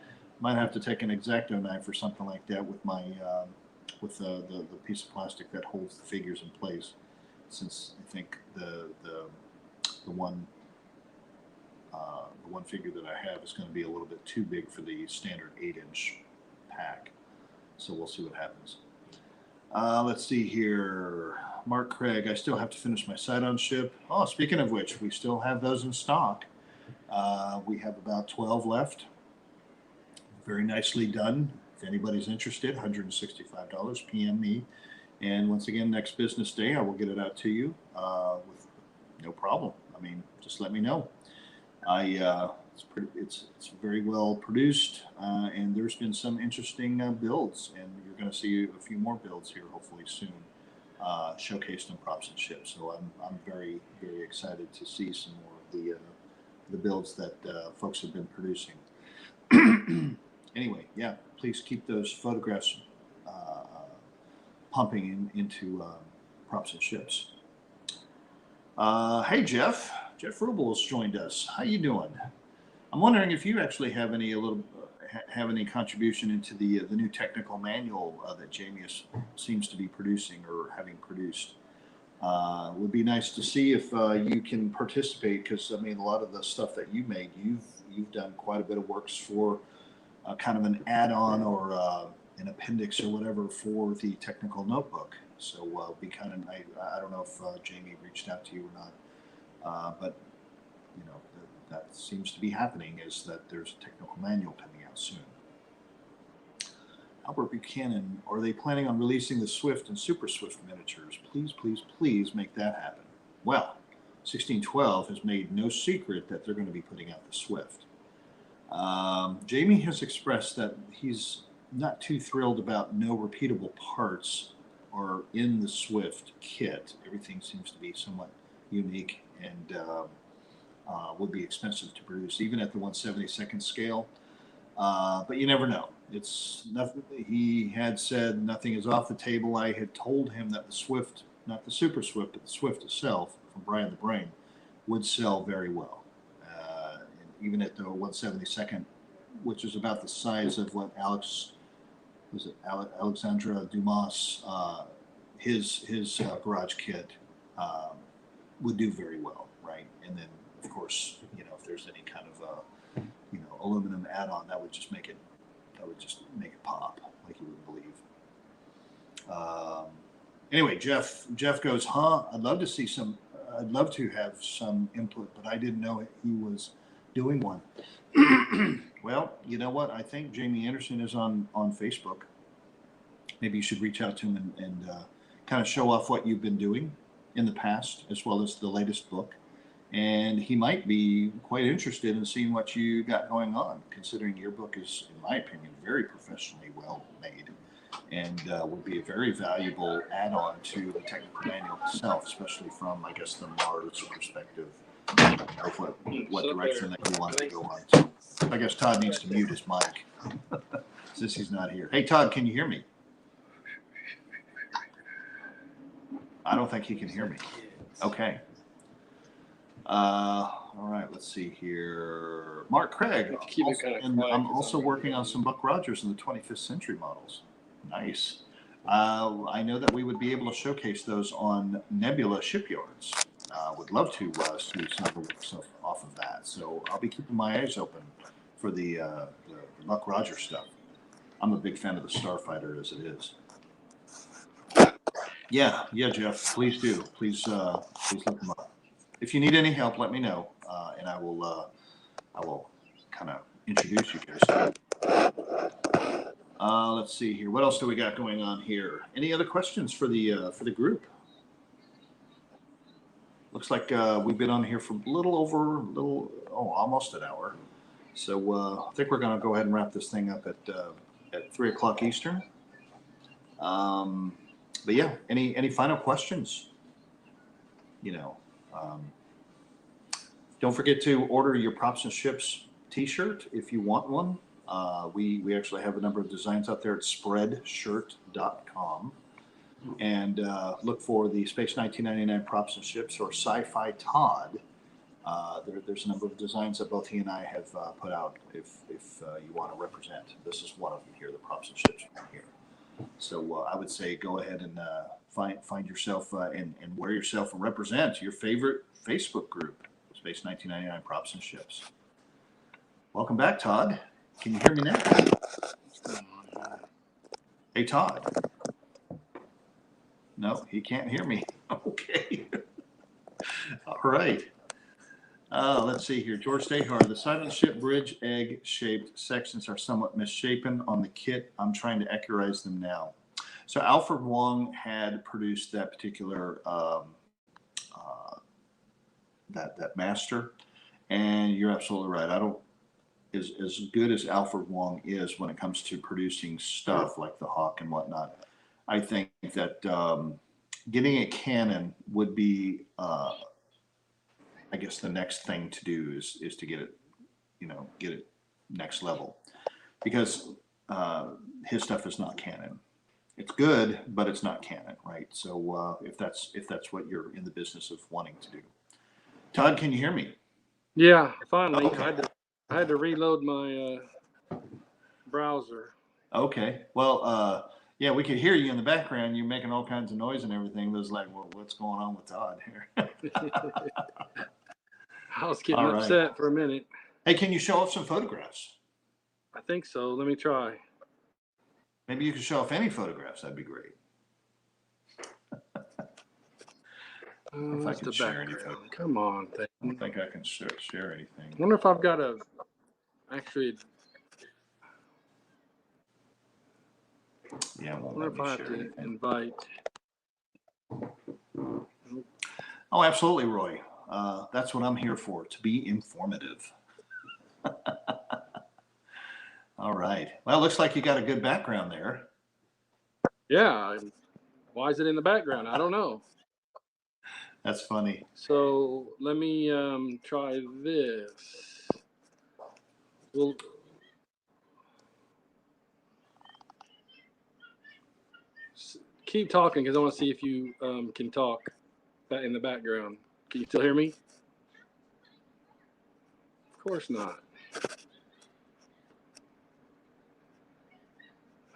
Might have to take an X-Acto knife or something like that with my with the piece of plastic that holds the figures in place, since I think the one figure that I have is going to be a little bit too big for the standard 8-inch pack. So we'll see what happens. Let's see here. Mark Craig, I still have to finish my sight-on ship. Oh, speaking of which, we still have those in stock. We have about 12 left. Very nicely done. If anybody's interested, $165. PM me. And once again, next business day, I will get it out to you with no problem. I mean, just let me know. As It's very well produced, and there's been some interesting builds, and you're going to see a few more builds here hopefully soon, showcased in props and ships. So I'm very excited to see some more of the builds that folks have been producing. Anyway, yeah, please keep those photographs pumping into props and ships. Hey Jeff Rubel has joined us. How you doing? I'm wondering if you actually have any contribution into the new technical manual that Jamie seems to be producing or having produced. Would be nice to see if you can participate, because I mean, a lot of the stuff that you made, you've done quite a bit of works for kind of an add-on or an appendix or whatever for the technical notebook. So be kind of nice. I don't know if Jamie reached out to you or not, but you know, that seems to be happening, is that there's a technical manual coming out soon. Albert Buchanan, are they planning on releasing the Swift and Super Swift miniatures? Please make that happen. Well, 1612 has made no secret that they're going to be putting out the Swift. Jamie has expressed that he's not too thrilled about no repeatable parts are in the Swift kit. Everything seems to be somewhat unique and would be expensive to produce, even at the 1/72nd scale. But you never know. It's nothing. He had said nothing is off the table. I had told him that the Swift, not the Super Swift, but the Swift itself from Brian the Brain, would sell very well. And even at the 1/72nd, which is about the size of what Alexandra Dumas, his garage kit would do very well, right? And then, of course, you know, if there's any kind of aluminum add-on, that would just make it pop like you wouldn't believe. Anyway, Jeff goes, I'd love to have some input, but I didn't know he was doing one. Well, you know what? I think Jamie Anderson is on Facebook. Maybe you should reach out to him and kind of show off what you've been doing in the past, as well as the latest book. And he might be quite interested in seeing what you got going on, considering your book is, in my opinion, very professionally well made, and would be a very valuable add-on to the technical manual itself, especially from, I guess, the Mars perspective of what direction that you want to go on. So I guess Todd needs to mute his mic since he's not here. Hey, Todd, can you hear me? I don't think he can hear me. Okay. All right, let's see here. Mark Craig. I'm also working on some Buck Rogers in the 25th century models. Nice. I know that we would be able to showcase those on Nebula shipyards. Would love to see some of the stuff off of that. So I'll be keeping my eyes open for the Buck Rogers stuff. I'm a big fan of the Starfighter as it is. Yeah, Jeff. Please do. Please look them up. If you need any help, let me know, and I will kind of introduce you guys. Let's see here. What else do we got going on here? Any other questions for the group? Looks like we've been on here for almost an hour. So I think we're going to go ahead and wrap this thing up at 3 o'clock Eastern. But yeah, any final questions? Don't forget to order your Props and Ships t-shirt if you want one. We actually have a number of designs out there at spreadshirt.com. And look for the Space 1999 Props and Ships or Sci-Fi Todd. There's a number of designs that both he and I have put out if you want to represent. This is one of them here, the Props and Ships one here. So I would say go ahead and find yourself and wear yourself and represent your favorite Facebook group, Space 1999 Props and Ships. Welcome back, Todd. Can you hear me now? Hey, Todd. No, he can't hear me. Okay. All right. Let's see here. George Stahar, the silent ship bridge egg-shaped sections are somewhat misshapen on the kit. I'm trying to accurize them now. So Alfred Wong had produced that particular that master, and you're absolutely right. as good as Alfred Wong is when it comes to producing stuff like the Hawk and whatnot, I think that getting a Canon would be, I guess, the next thing to do is to get it, get it next level, because his stuff is not Canon. It's good, but it's not Canon, right? So if that's what you're in the business of wanting to do. Todd, can you hear me? Yeah, finally. Okay. I had to reload my browser. Okay. Well, yeah, we could hear you in the background. You're making all kinds of noise and everything. It was like, well, what's going on with Todd here? I was getting All right. upset for a minute. Hey, can you show off some photographs? I think so. Let me try. Maybe you could show off any photographs. That'd be great. If I can share anything. Come on. I don't think I can share anything. I wonder if I've got to actually. Yeah, I wonder if I have to invite. Oh, absolutely, Roy. That's what I'm here for, to be informative. All right. Well, it looks like you got a good background there. Yeah. Why is it in the background? I don't know. That's funny. So let me try this. Well, keep talking because I want to see if you can talk in the background. Can you still hear me? Of course not.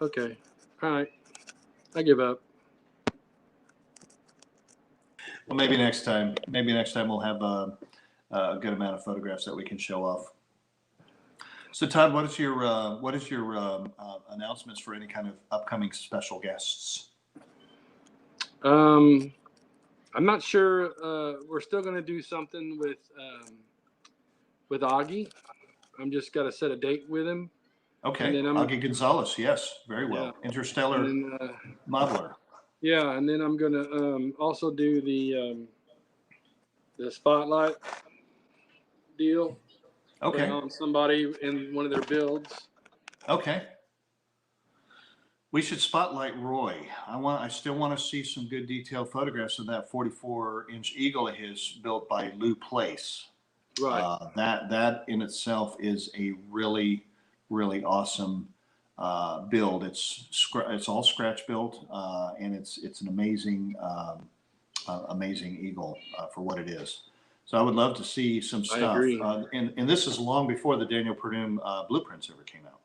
Okay. All right. I give up. Well, maybe next time. Maybe next time we'll have a good amount of photographs that we can show off. So, Todd, what is your announcements for any kind of upcoming special guests? I'm not sure. We're still going to do something with Augie. I'm just got to set a date with him. Okay. Augie Gonzalez. Yes, very well. Yeah. Interstellar modeler. Yeah, and then I'm going to also do the spotlight deal. Okay. On somebody in one of their builds. Okay. We should spotlight Roy. I still want to see some good detailed photographs of that 44-inch eagle of his built by Lou Place. Right. That in itself is a really, really awesome build. It's all scratch built, and it's an amazing amazing eagle for what it is. So I would love to see some stuff. I agree. And this is long before the Daniel Perdue blueprints ever came out.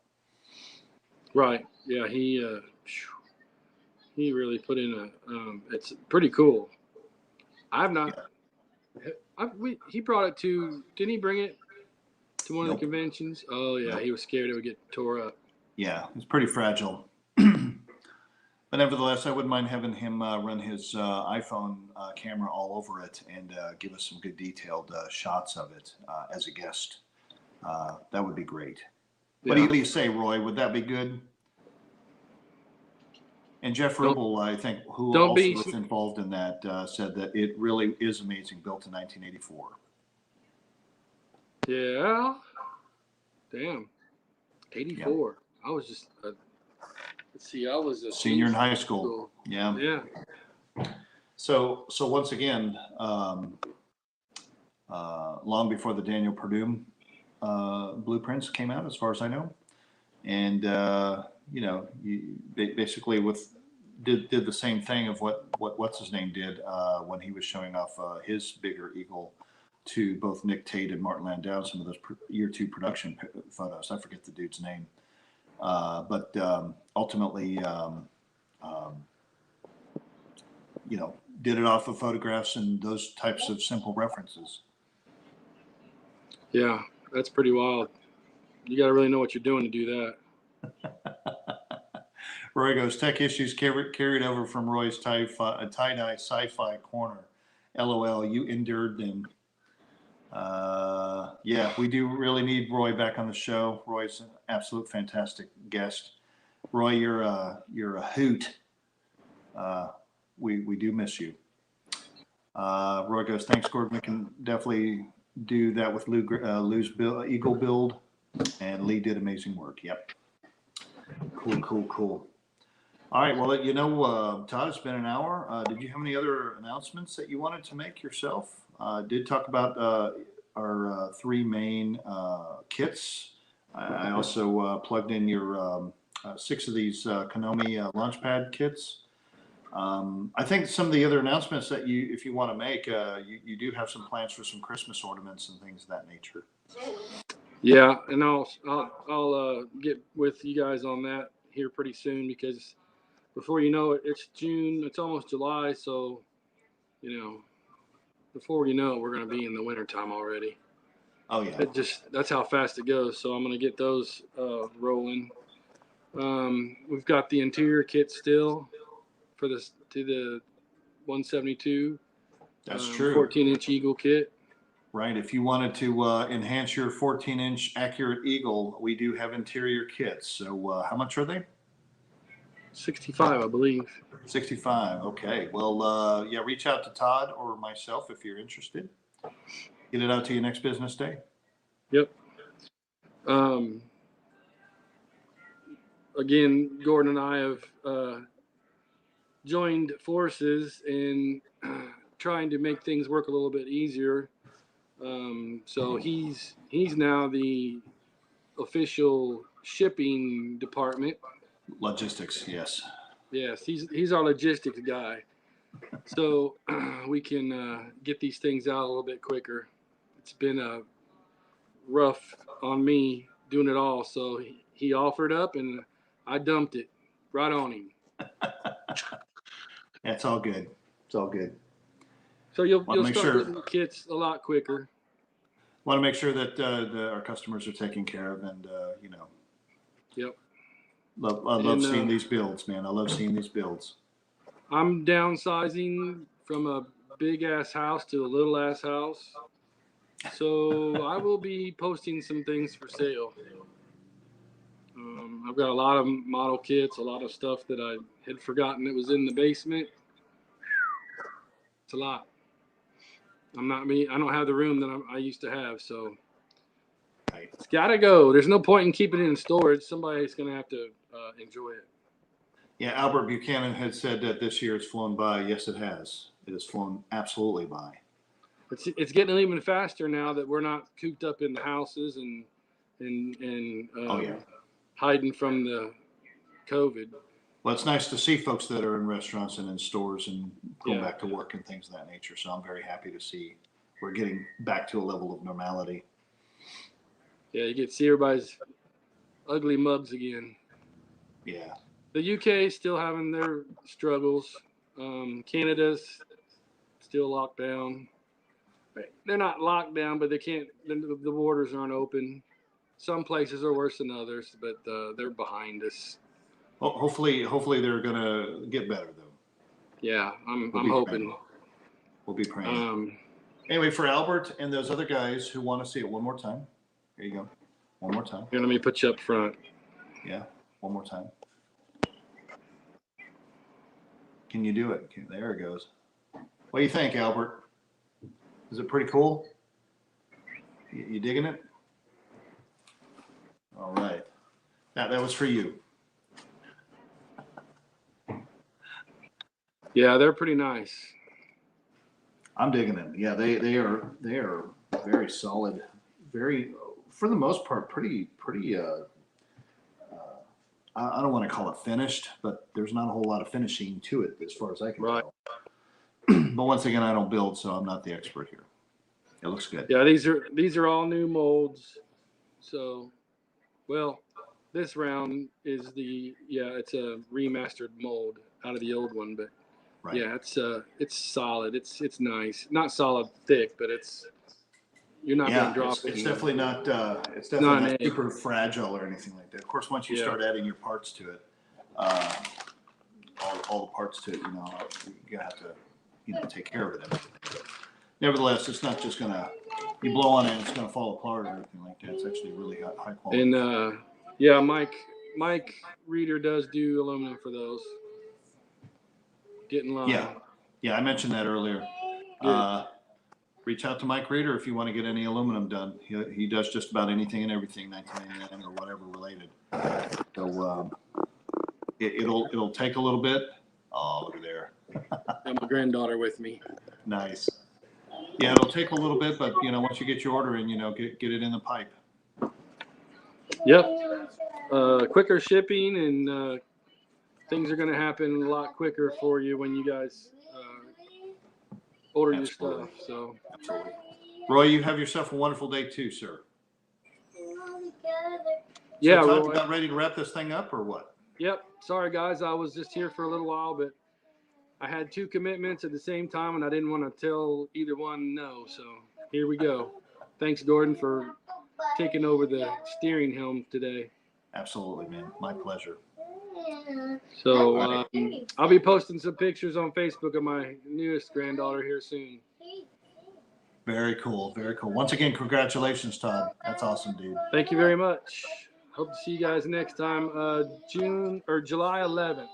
Right. Yeah. He really put in it's pretty cool. I've not. Yeah. He brought it to. Didn't he bring it to one of the conventions? Oh yeah. He was scared it would get tore up. Yeah, it's pretty fragile. But nevertheless, I wouldn't mind having him run his iPhone camera all over it and give us some good detailed shots of it as a guest. That would be great. Yeah. What do you say, Roy? Would that be good? And Jeff Ribble, I think, who also was involved in that, said that it really is amazing, built in 1984. Yeah. Damn. 84. Yeah. I was just... let's see, I was a senior in high school. Yeah. Yeah. So once again, long before the Daniel Perdue blueprints came out, as far as I know, and you basically did the same thing of what's his name did when he was showing off his bigger eagle to both Nick Tate and Martin Landau, some of those year 2 production photos. I forget the dude's name. But ultimately, did it off of photographs and those types of simple references. Yeah, that's pretty wild. You got to really know what you're doing to do that. Roy goes, tech issues carried over from Roy's tie-dye sci-fi corner. LOL, you endured them. Yeah, we do really need Roy back on the show. Roy's an absolute fantastic guest. Roy, you're a hoot. We do miss you. Roy goes, thanks, Gordon. We can definitely do that with Lou's eagle build. And Lee did amazing work. Yep. Cool. All right. Well, Todd, it's been an hour. Did you have any other announcements that you wanted to make yourself? Did talk about our three main kits. I also plugged in your 6 of these Konami Launchpad kits. I think some of the other announcements that if you want to make, you do have some plans for some Christmas ornaments and things of that nature. Yeah, and I'll get with you guys on that here pretty soon, because before you know it, it's June. It's almost July, so before you know it, we're going to be in the wintertime already. Oh yeah. That's how fast it goes. So I'm going to get those rolling. We've got the interior kit still for the 172. That's true. 14-inch Eagle kit. Right. If you wanted to enhance your 14-inch accurate Eagle, we do have interior kits. So how much are they? 65, I believe. 65. Okay. Well, reach out to Todd or myself if you're interested. Get it out to you next business day. Yep. Again, Gordon and I have joined forces in trying to make things work a little bit easier. So he's now the official shipping department. Logistics, yes. Yes, he's our logistics guy. So we can get these things out a little bit quicker. It's been rough on me doing it all. So he offered up, and I dumped it right on him. It's all good. It's all good. So you'll start getting the kits a lot quicker. Want to make sure that our customers are taken care of, and Yep. I love seeing these builds, man. I love seeing these builds. I'm downsizing from a big ass house to a little ass house, so I will be posting some things for sale. I've got a lot of model kits, a lot of stuff that I had forgotten it was in the basement. It's a lot. I don't have the room that I used to have, so it's got to go. There's no point in keeping it in storage. Somebody's going to have to enjoy it. Yeah, Albert Buchanan had said that this year it's flown by. Yes, it has. It has flown absolutely by. It's getting even faster now that we're not cooped up in the houses and hiding from the COVID. Well, it's nice to see folks that are in restaurants and in stores and going back to work and things of that nature. So I'm very happy to see we're getting back to a level of normality. Yeah, you get to see everybody's ugly mugs again. Yeah. The UK is still having their struggles. Canada's still locked down. They're not locked down, but they can't. The borders aren't open. Some places are worse than others, but they're behind us. Well, hopefully they're gonna get better though. Yeah, I'm hoping. We'll be praying. Anyway, for Albert and those other guys who want to see it one more time, here you go. One more time. Here, let me put you up front. Yeah, one more time. Can you do it? There it goes. What do you think, Albert? Is it pretty cool? You digging it? All right. That was for you. Yeah, they're pretty nice. I'm digging it. Yeah, they are very solid. Very, for the most part, pretty. I don't want to call it finished, but there's not a whole lot of finishing to it as far as I can tell. But once again, I don't build, so I'm not the expert here. It looks good. Yeah, these are all new molds. So, well, this round is it's a remastered mold out of the old one, but yeah, it's solid. It's nice. Not solid thick, but you're not going to drop it. It's definitely not. It's definitely not super fragile or anything like that. Of course, once you start adding your parts to it, all the parts to it, you're gonna have to, take care of it. But nevertheless, it's not just gonna you blow on it and it's gonna fall apart or anything like that. It's actually really high quality. And Mike Reeder does do aluminum for those. Get in line. Yeah, I mentioned that earlier. reach out to Mike Reeder if you want to get any aluminum done. He does just about anything and everything 1999 or whatever related. So it'll take a little bit. Oh, look at there. I have my granddaughter with me. Nice. Yeah, it'll take a little bit, but once you get your order in, get it in the pipe. Yep. Quicker shipping and things are going to happen a lot quicker for you when you guys order Absolutely. your stuff. So, Absolutely. Roy, you have yourself a wonderful day too, sir. Yeah, so Todd, Roy. you about ready to wrap this thing up or what? Yep. Sorry, guys. I was just here for a little while, but I had 2 commitments at the same time, and I didn't want to tell either one no. So here we go. Thanks, Gordon, for taking over the steering helm today. Absolutely, man. My pleasure. So I'll be posting some pictures on Facebook of my newest granddaughter here soon. Very cool. Very cool. Once again, congratulations, Todd. That's awesome, dude. Thank you very much. Hope to see you guys next time. July 11th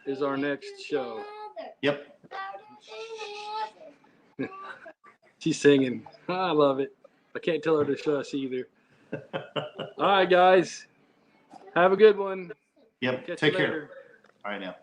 is our next show. Yep. She's singing. I love it. I can't tell her to shush either. All right, guys. Have a good one. Yep. Catch Take you care. later. All right, now.